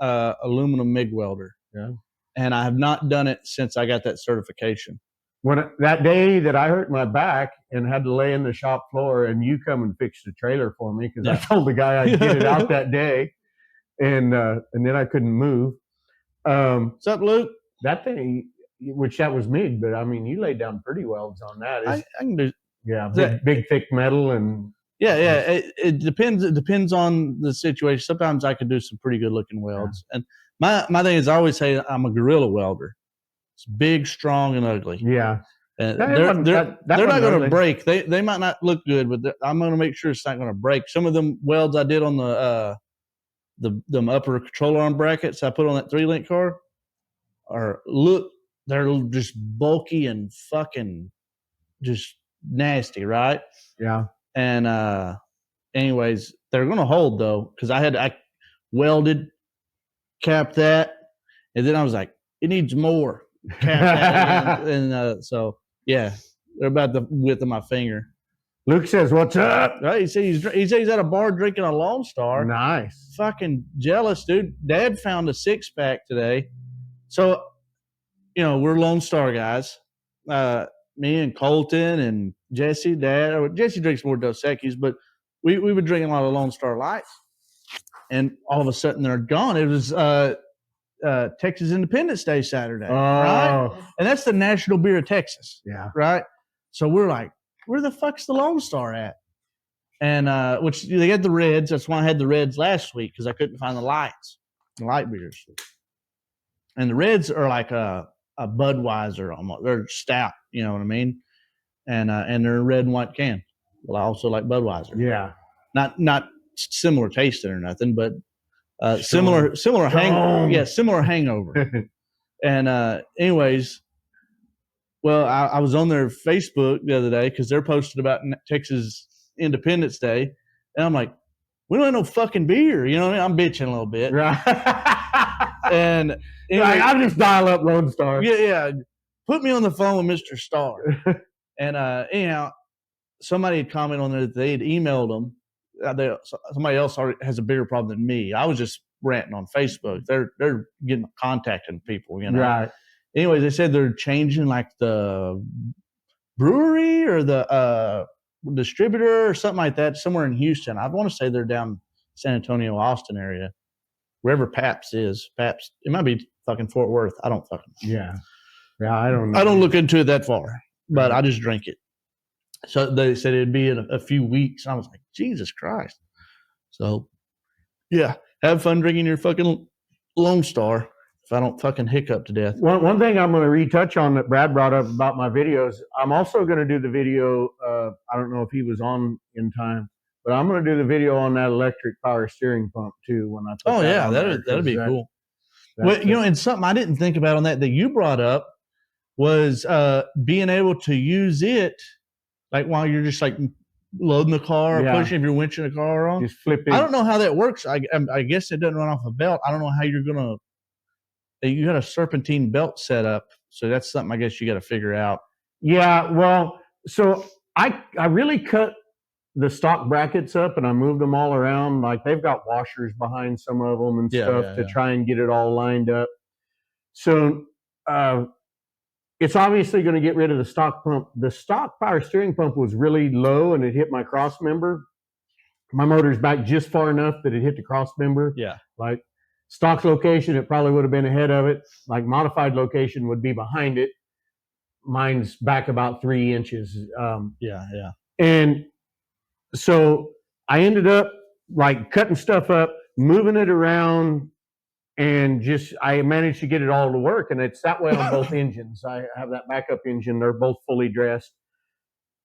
Speaker 1: aluminum MIG welder.
Speaker 2: Yeah.
Speaker 1: And I have not done it since I got that certification.
Speaker 2: That day that I hurt my back and had to lay in the shop floor, and you come and fix the trailer for me because I told the guy I'd get it out that day, and then I couldn't move.
Speaker 1: What's up, Luke?
Speaker 2: That thing, which that was MIG, but I mean, you laid down pretty welds on that.
Speaker 1: I can do.
Speaker 2: Yeah, big thick metal, and
Speaker 1: yeah. It depends. It depends on the situation. Sometimes I can do some pretty good looking welds, and my thing is, I always say I'm a gorilla welder. It's big, strong, and ugly.
Speaker 2: Yeah.
Speaker 1: And they're not going to break. They might not look good, but I'm going to make sure it's not going to break. Some of them welds I did on the upper control arm brackets I put on that 3-link car they're just bulky and fucking just nasty, right?
Speaker 2: Yeah.
Speaker 1: And anyways, they're going to hold though, because I welded, capped that, and then I was like, it needs more. Cap that again. And so yeah, they're about the width of my finger.
Speaker 2: Luke says, "What's up?"
Speaker 1: Right? He said he's at a bar drinking a Lone Star.
Speaker 2: Nice.
Speaker 1: Fucking jealous, dude. Dad found a 6-pack today. So, we're Lone Star guys. Me and Colton and Jesse, Dad. Jesse drinks more Dos Equis, but we were drinking a lot of Lone Star Lights. And all of a sudden they're gone. It was Texas Independence Day Saturday, right? And that's the national beer of Texas.
Speaker 2: Yeah.
Speaker 1: Right? So we're like, where the fuck's the Lone Star at? And which they had the Reds. That's why I had the Reds last week, because I couldn't find the light beers. And the Reds are like a Budweiser almost. They're stout, you know what I mean? And they're a red and white can. Well, I also like Budweiser.
Speaker 2: Yeah.
Speaker 1: Not similar tasting or nothing, but similar hangover. Yeah, similar hangover. And anyways, well, I was on their Facebook the other day because they're posting about Texas Independence Day, and I'm like, we don't have no fucking beer. You know what I mean? I'm bitching a little bit.
Speaker 2: Right.
Speaker 1: And
Speaker 2: anyway, I'll just dial up Lone Star.
Speaker 1: Yeah. Put me on the phone with Mr. Star. And anyhow, somebody had commented on there that they had emailed them. Somebody else already has a bigger problem than me. I was just ranting on Facebook. They're contacting people,
Speaker 2: Right.
Speaker 1: Anyways, they said they're changing like the brewery or the distributor or something like that somewhere in Houston. I want to say they're down San Antonio, Austin area, wherever Pabst is. Pabst, it might be fucking Fort Worth. I don't fucking know.
Speaker 2: Yeah, I don't know.
Speaker 1: I don't look into it that far, but I just drink it. So they said it'd be in a few weeks. I was like, Jesus Christ. So yeah, have fun drinking your fucking Lone Star. If I don't fucking hiccup to death.
Speaker 2: One thing I'm going to retouch on that Brad brought up about my videos, I'm also going to do the video. I don't know if he was on in time, but I'm going to do the video on that electric power steering pump too. When I put
Speaker 1: that'd be cool. Well, and something I didn't think about on that you brought up was being able to use it like while you're just like loading the car or pushing if you're winching a car on.
Speaker 2: Just flip it.
Speaker 1: I don't know how that works. I guess it doesn't run off a belt. I don't know how you're gonna. You got a serpentine belt set up, so that's something I guess you got to figure out.
Speaker 2: Yeah, well, so I really cut the stock brackets up and I moved them all around. Like they've got washers behind some of them and stuff to try and get it all lined up. So it's obviously going to get rid of the stock pump. The stock power steering pump was really low and it hit my cross member. My motor's back just far enough that it hit the cross member.
Speaker 1: Yeah.
Speaker 2: Like stock location, it probably would have been ahead of it. Like modified location would be behind it. Mine's back about 3 inches.
Speaker 1: Yeah.
Speaker 2: And so I ended up like cutting stuff up, moving it around, and I managed to get it all to work. And it's that way on both engines. I have that backup engine. They're both fully dressed.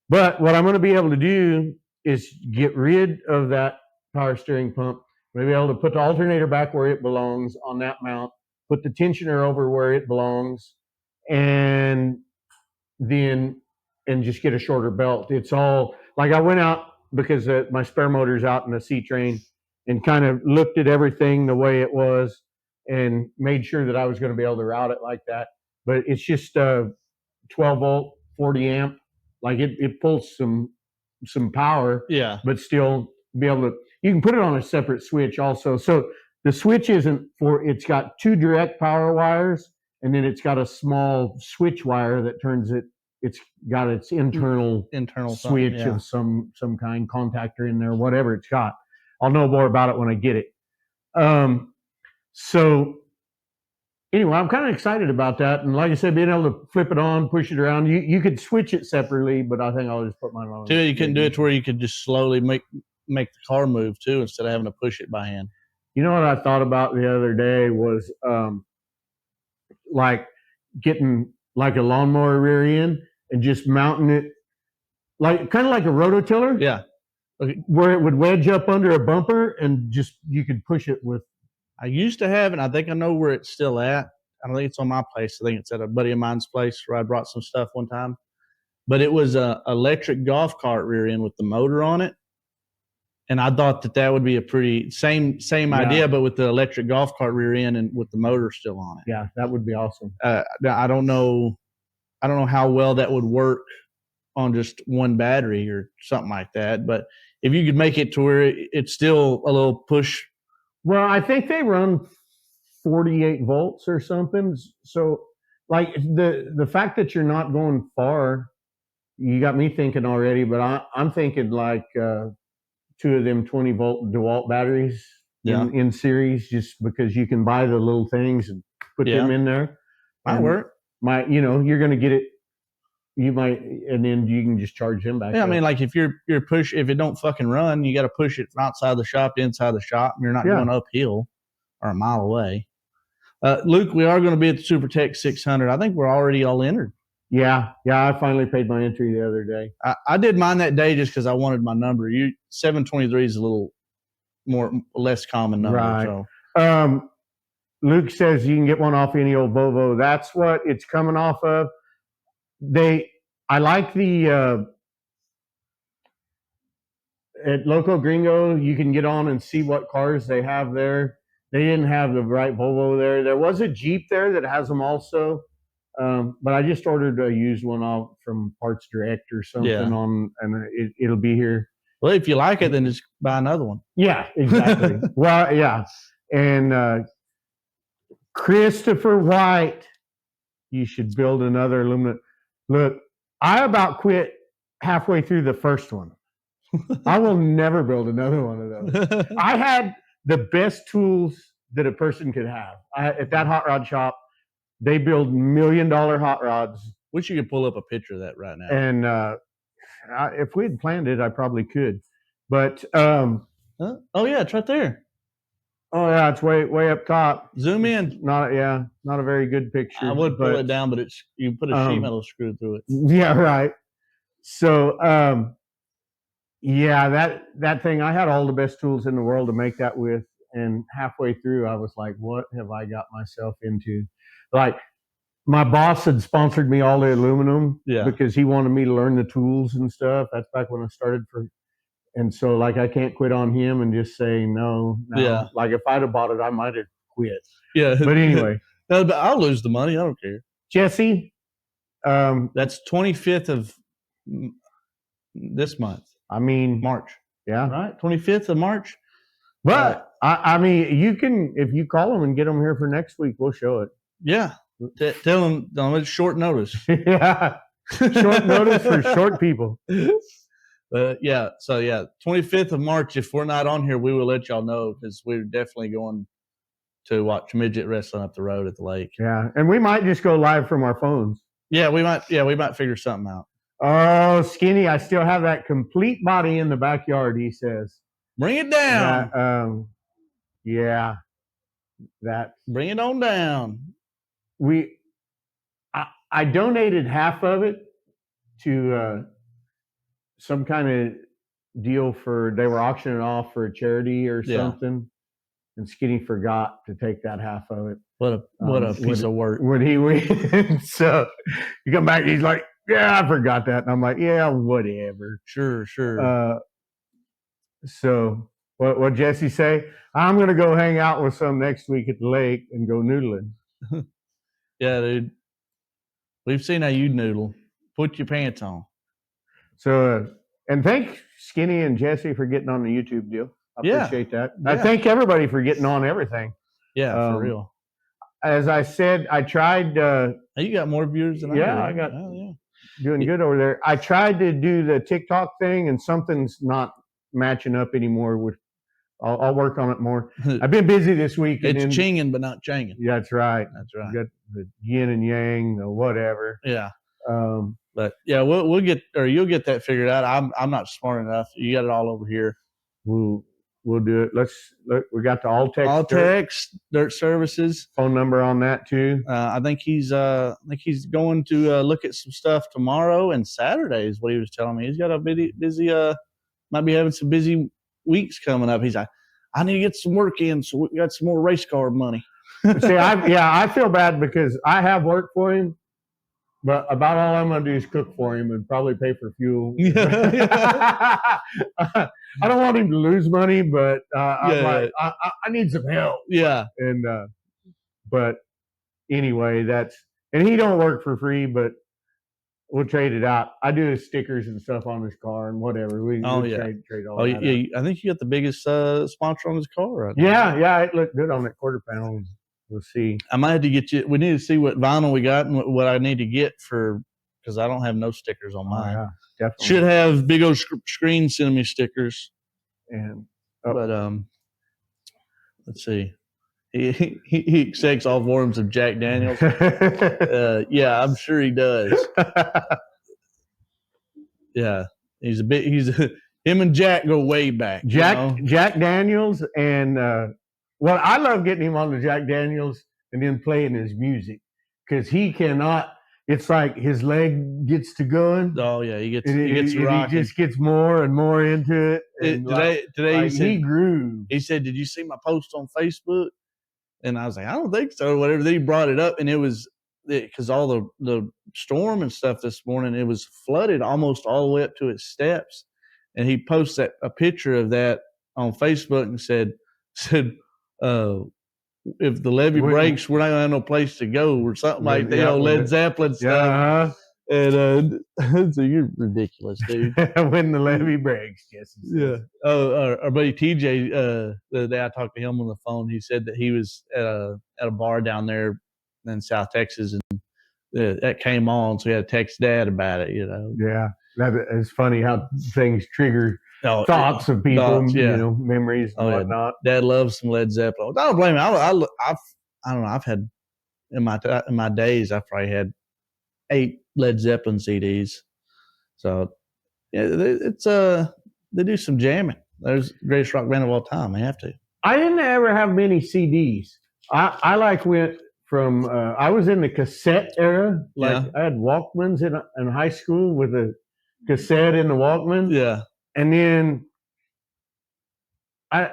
Speaker 2: But what I'm going to be able to do is get rid of that power steering pump. I'm going to be able to put the alternator back where it belongs on that mount, put the tensioner over where it belongs, and just get a shorter belt. It's all like I went out because my spare motor's out in the C-train and kind of looked at everything the way it was and made sure that I was going to be able to route it like that. But it's just 12 volt, 40 amp. Like it pulls some power, but still be able to, you can put it on a separate switch also. So the switch it's got 2 direct power wires, and then it's got a small switch wire that turns it. It's got its internal switch of some kind, contactor in there, whatever it's got. I'll know more about it when I get it. So anyway, I'm kind of excited about that. And like I said, being able to flip it on, push it around, you could switch it separately, but I think I'll just put mine on.
Speaker 1: Too, you couldn't do it to where you could just slowly make the car move too, instead of having to push it by hand.
Speaker 2: You know what I thought about the other day was like getting like a lawnmower rear end and just mounting it like kind of like a rototiller.
Speaker 1: Yeah.
Speaker 2: Okay. Where it would wedge up under a bumper and just you could push it with.
Speaker 1: I used to have it. I think I know where it's still at. I don't think it's on my place. I think it's at a buddy of mine's place where I brought some stuff one time. but it was a electric golf cart rear end with the motor on it. And I thought that would be a pretty same idea, but with the electric golf cart rear end and with the motor still on it.
Speaker 2: Yeah, that would be awesome.
Speaker 1: I don't know how well that would work on just one battery or something like that. But if you could make it to where it's still a little push.
Speaker 2: Well, I think they run 48 volts or something. So like the fact that you're not going far, you got me thinking already, but I'm thinking like 2 of them 20-volt DeWalt batteries in series, just because you can buy the little things and put them in there.
Speaker 1: Might work.
Speaker 2: You're going to get it. You might, and then you can just charge them back.
Speaker 1: Yeah, I mean, like if you're if it don't fucking run, you got to push it from outside the shop to inside the shop. And you're not going uphill or a mile away. Luke, we are going to be at the Super Tech 600. I think we're already all entered.
Speaker 2: Yeah. I finally paid my entry the other day.
Speaker 1: I did mine that day just because I wanted my number. 723 is a little less common number.
Speaker 2: Right.
Speaker 1: So.
Speaker 2: Luke says you can get one off any old Volvo. That's what it's coming off of. I like the at Loco Gringo, you can get on and see what cars they have there. They didn't have the right Volvo there. There was a Jeep there that has them also, but I just ordered a used one off from Parts Direct or something and it'll be here.
Speaker 1: Well, if you like it, then just buy another one.
Speaker 2: Yeah, exactly. Well, yeah, and Christopher White, you should build another aluminum. Look, I about quit halfway through the first one. I will never build another one of those. I had the best tools that a person could have. At that hot rod shop, they build $1 million hot rods.
Speaker 1: Wish you could pull up a picture of that right now.
Speaker 2: And if we had planned it, I probably could. But
Speaker 1: oh yeah, it's right there.
Speaker 2: Oh yeah, it's way up top.
Speaker 1: Zoom in.
Speaker 2: Not a very good picture.
Speaker 1: I would pull it down, but you put a sheet metal screw through it.
Speaker 2: Yeah, right. So that thing, I had all the best tools in the world to make that with, and halfway through I was like, what have I got myself into? Like, my boss had sponsored me all the aluminum because he wanted me to learn the tools and stuff. That's back when I started and so like I can't quit on him and just say no. Yeah. Like if I'd have bought it, I might have quit.
Speaker 1: Yeah.
Speaker 2: But anyway.
Speaker 1: No, but I'll lose the money. I don't care.
Speaker 2: Jesse.
Speaker 1: That's 25th of this month.
Speaker 2: I mean
Speaker 1: March.
Speaker 2: Yeah.
Speaker 1: Right? 25th of March.
Speaker 2: But I mean, you can, if you call them and get them here for next week, we'll show it.
Speaker 1: Yeah. Tell them it's short notice.
Speaker 2: Yeah. Short notice for short people.
Speaker 1: So 25th of March, if we're not on here, we will let y'all know, because we're definitely going to watch midget wrestling up the road at the lake.
Speaker 2: Yeah, and we might just go live from our phones.
Speaker 1: Yeah, we might figure something out.
Speaker 2: Oh, Skinny, I still have that complete body in the backyard, he says.
Speaker 1: Bring it down. Bring it on down.
Speaker 2: I donated half of it to some kind of deal they were auctioning off for a charity or something, and Skinny forgot to take that half of it.
Speaker 1: What a piece of work.
Speaker 2: When he went, so you come back, he's like, yeah, I forgot that, and I'm like, yeah, whatever.
Speaker 1: Sure.
Speaker 2: So what Jesse say? I'm gonna go hang out with some next week at the lake and go noodling.
Speaker 1: Yeah, dude. We've seen how you noodle. Put your pants on.
Speaker 2: So, and thank Skinny and Jesse for getting on the YouTube deal. I appreciate that.
Speaker 1: Yeah.
Speaker 2: I thank everybody for getting on everything.
Speaker 1: Yeah, for real.
Speaker 2: As I said, I tried.
Speaker 1: You got more viewers than I do.
Speaker 2: Yeah, I got doing good over there. I tried to do the TikTok thing, and something's not matching up anymore. I'll work on it more. I've been busy this week.
Speaker 1: It's chinging, but not changing.
Speaker 2: Yeah, that's right.
Speaker 1: You
Speaker 2: got the yin and yang, the whatever.
Speaker 1: Yeah. But yeah, you'll get that figured out. I'm not smart enough. You got it all over here.
Speaker 2: We'll do it. We got the
Speaker 1: Alltex Dirt Services
Speaker 2: phone number on that too.
Speaker 1: I think he's going to look at some stuff tomorrow and Saturday is what he was telling me. He's got a busy might be having some busy weeks coming up. He's like, I need to get some work in, so we got some more race car money.
Speaker 2: See, I feel bad because I have worked for him, But about all I'm going to do is cook for him and probably pay for fuel.
Speaker 1: Yeah.
Speaker 2: I don't want him to lose money, but I'm
Speaker 1: Yeah,
Speaker 2: like, I need some help.
Speaker 1: yeah.
Speaker 2: And but anyway, and he don't work for free, but we'll trade it out. I do his stickers and stuff on his car and whatever. We'll trade all that
Speaker 1: yeah.
Speaker 2: out.
Speaker 1: I think you got the biggest sponsor on his car right
Speaker 2: now. Yeah, it looked good on that quarter panel. We'll see.
Speaker 1: I might have to get you. We need to see what vinyl we got and what I need to get because I don't have no stickers on mine.
Speaker 2: Yeah, definitely.
Speaker 1: Should have big old screen sending me stickers.
Speaker 2: And
Speaker 1: but let's see. He accepts all forms of Jack Daniels. Yeah, I'm sure he does. Yeah, him and Jack go way back.
Speaker 2: Jack Daniels and I love getting him on the Jack Daniels and then playing his music because he cannot. It's like his leg gets to going.
Speaker 1: Oh yeah, he gets rocking.
Speaker 2: He just gets more and more into it. And
Speaker 1: today
Speaker 2: he grew.
Speaker 1: He said, "Did you see my post on Facebook?" And I was like, "I don't think so." Whatever. Then he brought it up, and it was because all the storm and stuff this morning, it was flooded almost all the way up to its steps. And he posted a picture of that on Facebook and said, if the levee breaks, we're not gonna have no place to go, or something like that. Led Zeppelin stuff. And so you're ridiculous, dude.
Speaker 2: When the levee breaks, yes.
Speaker 1: Yeah. Our buddy TJ, the other day I talked to him on the phone. He said that he was at a bar down there in South Texas, and that came on, so he had to text Dad about it.
Speaker 2: Yeah, that is funny how things trigger thoughts of people, memories and whatnot.
Speaker 1: Dad loves some Led Zeppelin. I don't blame him. I don't know. I've had in my days, I've probably had 8 Led Zeppelin CDs. So yeah, they do some jamming. There's the greatest rock band of all time. They have to.
Speaker 2: I didn't ever have many CDs. I went from I was in the cassette era. I had Walkmans in high school with a cassette in the Walkman.
Speaker 1: Yeah.
Speaker 2: And then out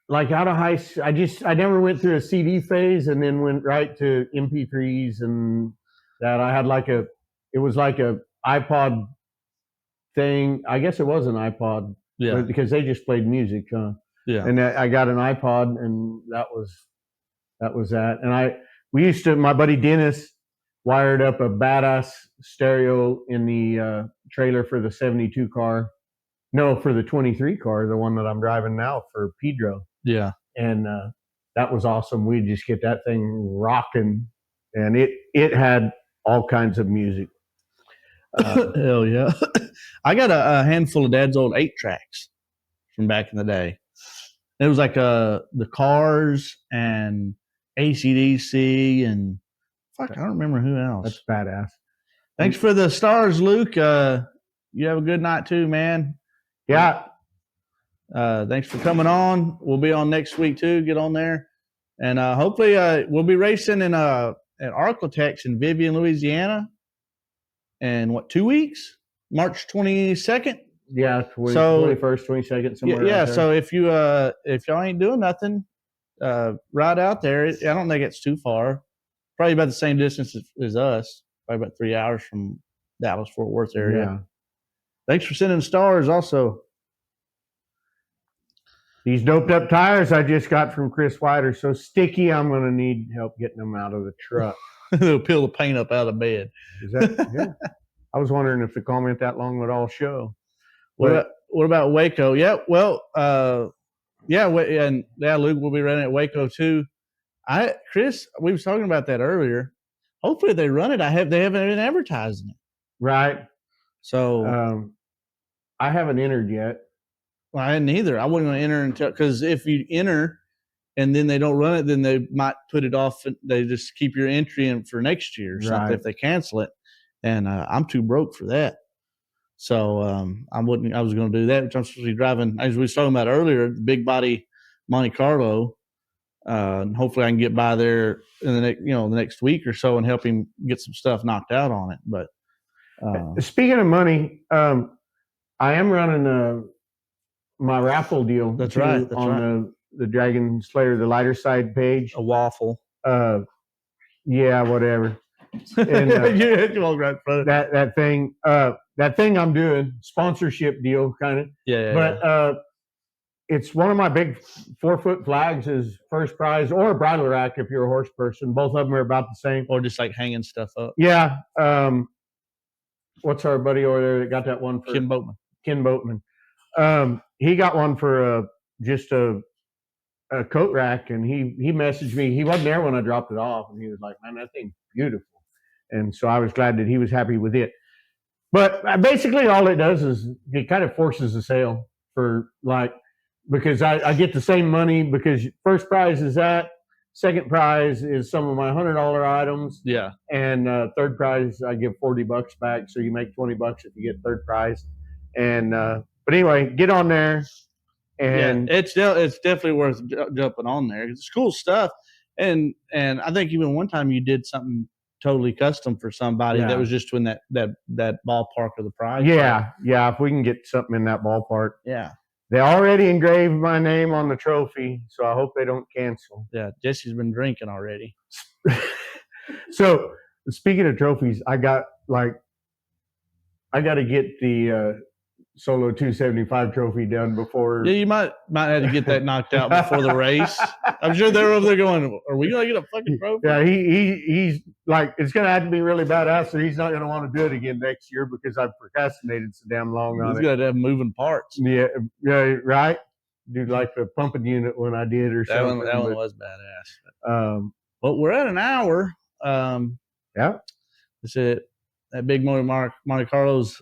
Speaker 2: of high school, I never went through a CD phase and then went right to MP3s and that. I had it was like a iPod thing. I guess it was an iPod.
Speaker 1: Yeah.
Speaker 2: Because they just played music, huh?
Speaker 1: Yeah.
Speaker 2: And I got an iPod and that was that. And my buddy Dennis wired up a badass stereo in the trailer for the 72 car. No, for the 23 car, the one that I'm driving now for Pedro.
Speaker 1: Yeah.
Speaker 2: And that was awesome. We'd just get that thing rocking. And it had all kinds of music.
Speaker 1: Hell yeah. I got a handful of Dad's old 8-tracks from back in the day. It was like the Cars and AC/DC and I don't remember who else.
Speaker 2: That's badass.
Speaker 1: Thanks for the stars, Luke. You have a good night too, man.
Speaker 2: Yeah.
Speaker 1: Thanks for coming on. We'll be on next week too. Get on there, and hopefully we'll be racing at Arklatex in Vivian, Louisiana. And 2 weeks? March 22nd.
Speaker 2: Yeah, 21st, 22nd, somewhere.
Speaker 1: Yeah. So if y'all ain't doing nothing, ride out there. I don't think it's too far. Probably about the same distance as us. Probably about 3 hours from Dallas Fort Worth area.
Speaker 2: Yeah.
Speaker 1: Thanks for sending stars. Also,
Speaker 2: these doped up tires I just got from Chris White are so sticky. I'm going to need help getting them out of the truck.
Speaker 1: They'll peel the paint up out of bed.
Speaker 2: Is that? Yeah. I was wondering if the comment that long would all show.
Speaker 1: What about Waco? Yeah. Well, Luke will be running at Waco too. Chris, we were talking about that earlier. Hopefully they run it. They haven't been advertising it.
Speaker 2: Right.
Speaker 1: So
Speaker 2: I haven't entered yet.
Speaker 1: Well, I hadn't either. I wasn't going to enter until, because if you enter and then they don't run it, then they might put it off. They just keep your entry in for next year or something if they cancel it. And I'm too broke for that. So I was going to do that, which I'm supposed to be driving, as we were talking about earlier, the big body Monte Carlo. And hopefully I can get by there in the next week or so and help him get some stuff knocked out on it. But
Speaker 2: speaking of money, I am running my raffle deal.
Speaker 1: That's right.
Speaker 2: The Dragonslayer, the lighter side page.
Speaker 1: A waffle.
Speaker 2: Yeah, whatever. And
Speaker 1: that
Speaker 2: thing I'm doing, sponsorship deal kind of. But it's one of my big 4-foot flags is first prize, or a bridle rack if you're a horse person. Both of them are about the same.
Speaker 1: Or just like hanging stuff up.
Speaker 2: Yeah. What's our buddy over there that got that one for Ken Boatman. He got one for just a coat rack, and he messaged me. He wasn't there when I dropped it off, and he was like, "Man, that thing's beautiful." And so I was glad that he was happy with it. But basically, all it does is it kind of forces a sale for because I get the same money, because first prize is that, second prize is some of my $100 items.
Speaker 1: Yeah.
Speaker 2: And third prize, I give $40 back. So you make $20 if you get third prize. And, but anyway, get on there. And
Speaker 1: it's definitely worth jumping on there. It's cool stuff. And I think even one time you did something totally custom for somebody that was just in that ballpark of the prize.
Speaker 2: Yeah. If we can get something in that ballpark.
Speaker 1: Yeah.
Speaker 2: They already engraved my name on the trophy, so I hope they don't cancel.
Speaker 1: Yeah, Jesse's been drinking already.
Speaker 2: So, speaking of trophies, I got to get the Solo 275 trophy done before.
Speaker 1: Yeah, you might have to get that knocked out before the race. I'm sure they're over there going, "Are we gonna get a fucking trophy?"
Speaker 2: Yeah, he's like, it's gonna have to be really badass, so he's not gonna want to do it again next year because I've procrastinated so damn long on it.
Speaker 1: He's got to have moving parts.
Speaker 2: Yeah, right. Do like the pumping unit when I did, or something.
Speaker 1: That one was badass. Well, we're at an hour.
Speaker 2: Yeah,
Speaker 1: that's it. That big motor Monte Carlo's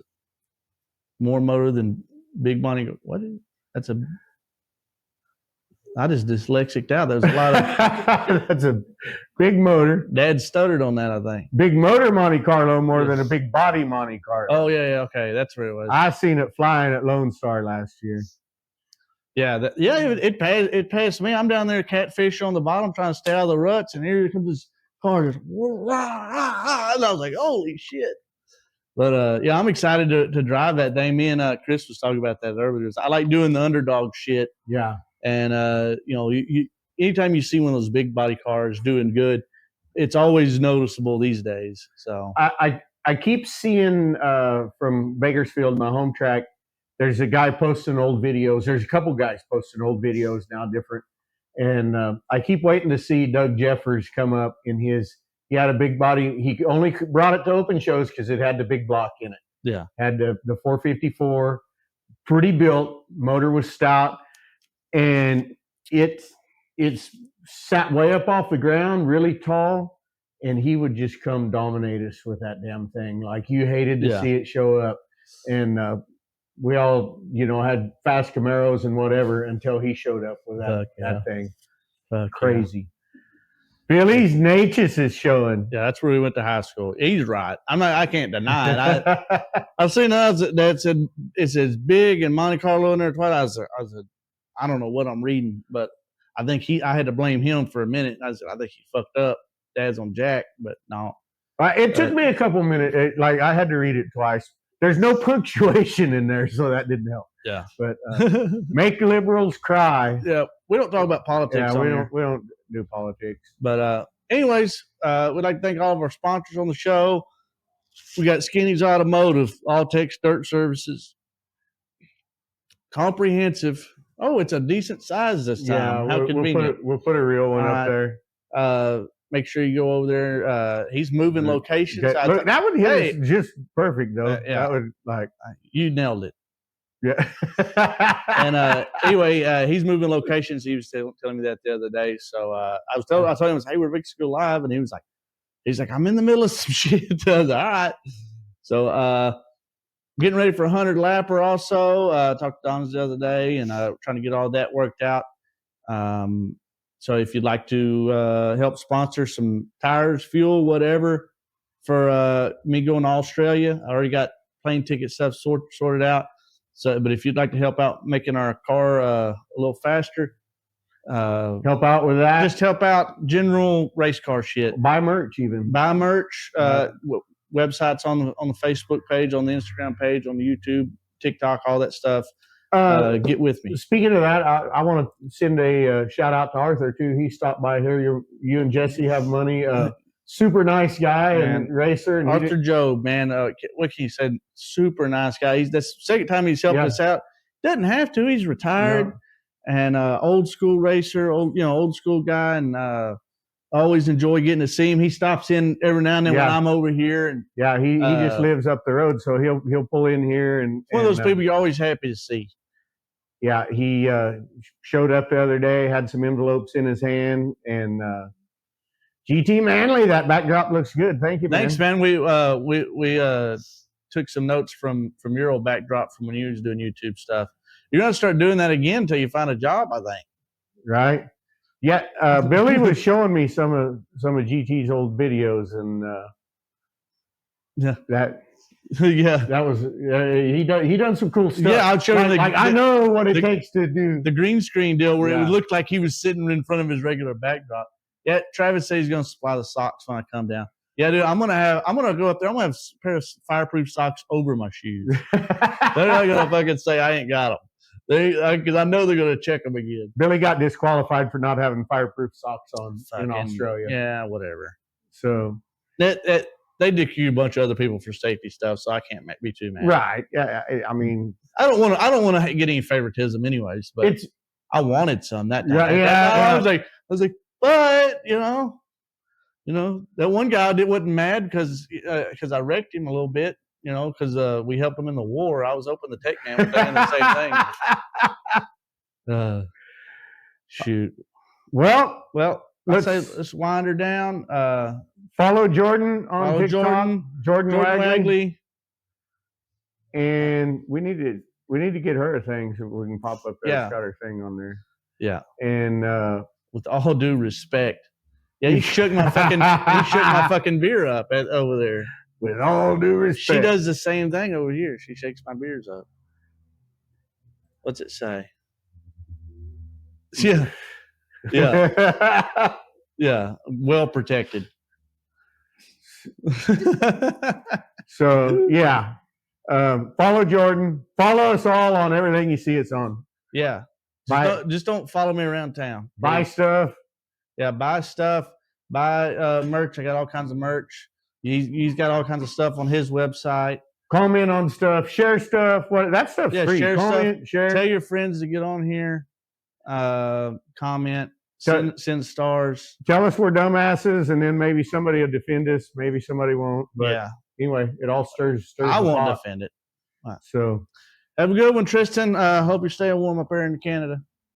Speaker 1: more motor than big Monte. What is that's a? I just dyslexic out. There's a lot of.
Speaker 2: That's a big motor.
Speaker 1: Dad stuttered on that, I think.
Speaker 2: Big motor Monte Carlo more than a big body Monte Carlo.
Speaker 1: Oh yeah, okay, that's where it was.
Speaker 2: I seen it flying at Lone Star last year.
Speaker 1: Yeah, it passed me. I'm down there catfish on the bottom trying to stay out of the ruts, and here comes this car just, and I was like, holy shit. But yeah, I'm excited to drive that thing. Me and Chris was talking about that earlier. I like doing the underdog shit.
Speaker 2: Yeah.
Speaker 1: And you anytime you see one of those big body cars doing good, it's always noticeable these days. So
Speaker 2: I keep seeing from Bakersfield, my home track, there's a guy posting old videos. There's a couple guys posting old videos now, different. And I keep waiting to see Doug Jeffers come up in his. He had a big body. He only brought it to open shows because it had the big block in it.
Speaker 1: Yeah.
Speaker 2: Had the 454, pretty built. Motor was stout. And it's sat way up off the ground, really tall. And he would just come dominate us with that damn thing. Like, you hated to see it show up. And we all, had fast Camaros and whatever until he showed up with that thing. Crazy. Yeah. Billy's Natchez is showing.
Speaker 1: Yeah, that's where we went to high school. He's right. I can't deny it. I've seen others that said it's as big in Monte Carlo in there twice. I said, I don't know what I'm reading, but I think I had to blame him for a minute. I said, I think he fucked up. Dad's on Jack, but no.
Speaker 2: It took me a couple minutes. I had to read it twice. There's no punctuation in there, so that didn't help.
Speaker 1: Yeah.
Speaker 2: But make liberals cry.
Speaker 1: Yeah, we don't talk about politics.
Speaker 2: Yeah, we don't do politics.
Speaker 1: But anyways, we'd like to thank all of our sponsors on the show. We got Skinny's Automotive, All Tex Dirt Services, Comprehensive. Oh, it's a decent size this time.
Speaker 2: Yeah,
Speaker 1: how convenient.
Speaker 2: We'll put a real one up there.
Speaker 1: Make sure you go over there. He's moving locations.
Speaker 2: Okay. Look, that would hit just perfect, though.
Speaker 1: Yeah.
Speaker 2: That would
Speaker 1: you nailed it.
Speaker 2: Yeah.
Speaker 1: And anyway, he's moving locations. He was telling me that the other day. So I told him, hey, we're fixing to go live, and he's like, I'm in the middle of some shit. I was like, all right. So getting ready for 100 lapper. Also, talked to Don's the other day, and trying to get all that worked out. So if you'd like to help sponsor some tires, fuel, whatever, for me going to Australia, I already got plane ticket stuff sorted out. So, but if you'd like to help out making our car a little faster,
Speaker 2: help out with that.
Speaker 1: Just help out general race car shit.
Speaker 2: Buy merch, even
Speaker 1: buy merch. Websites on the Facebook page, on the Instagram page, on the YouTube, TikTok, all that stuff. Get with me.
Speaker 2: Speaking of that, I want to send a shout out to Arthur too. He stopped by here. You and Jesse have money. super nice guy
Speaker 1: Man,
Speaker 2: and racer. And
Speaker 1: Arthur Job, man, what can you say? Super nice guy. He's the second time he's helped us out. Doesn't have to. He's retired and old school racer, old school guy, and I always enjoy getting to see him. He stops in every now and then when I'm over here, and
Speaker 2: he just lives up the road, so he'll pull in here. And
Speaker 1: one of those people you're always happy to see.
Speaker 2: Yeah, he showed up the other day, had some envelopes in his hand, and GT Manley, that backdrop looks good. Thank you, man.
Speaker 1: Thanks, man. We took some notes from your old backdrop from when you was doing YouTube stuff. You're gonna start doing that again until you find a job, I think.
Speaker 2: Right. Yeah. Billy was showing me some of GT's old videos, and that was he done some cool stuff.
Speaker 1: Yeah, I'll show you.
Speaker 2: I know what it takes to do
Speaker 1: the green screen deal where it looked like he was sitting in front of his regular backdrop. Yeah, Travis says he's gonna supply the socks when I come down. Yeah, dude, I'm gonna go up there. I'm gonna have a pair of fireproof socks over my shoes. They're not gonna fucking say I ain't got them. Because I know they're gonna check them again.
Speaker 2: Billy got disqualified for not having fireproof socks on in Australia.
Speaker 1: Yeah, whatever.
Speaker 2: So
Speaker 1: that they DQ a bunch of other people for safety stuff, so I can't be too mad.
Speaker 2: Right. Yeah. I mean,
Speaker 1: I don't want to get any favoritism, anyways. But I wanted some that time. I was like, but that one guy wasn't mad because I wrecked him a little bit. Because we helped him in the war. I was hoping the tech man was saying the same thing. Shoot.
Speaker 2: Well,
Speaker 1: let's wind her down.
Speaker 2: Follow Jordan on TikTok. Jordan Wagley. And we need to get her a thing so we can pop up there. Yeah. It's got her thing on there.
Speaker 1: Yeah.
Speaker 2: And
Speaker 1: with all due respect, yeah, you shook my fucking beer up over there.
Speaker 2: With all due respect.
Speaker 1: She does the same thing over here. She shakes my beers up. What's it say? Yeah. Yeah. Yeah. Well protected.
Speaker 2: So, yeah. Follow Jordan. Follow us all on everything you see us on.
Speaker 1: Yeah. Just don't follow me around town.
Speaker 2: Buy stuff.
Speaker 1: Yeah, buy stuff. Buy merch. I got all kinds of merch. He's got all kinds of stuff on his website.
Speaker 2: Comment on stuff, share stuff. That stuff's free.
Speaker 1: Share
Speaker 2: Comment,
Speaker 1: stuff.
Speaker 2: share.
Speaker 1: Tell your friends to get on here. Comment. Send stars.
Speaker 2: Tell us we're dumbasses, and then maybe somebody will defend us. Maybe somebody won't. But anyway, it all stirs.
Speaker 1: I won't defend it.
Speaker 2: Right. So
Speaker 1: have a good one, Tristan. Hope you're staying warm up there in Canada.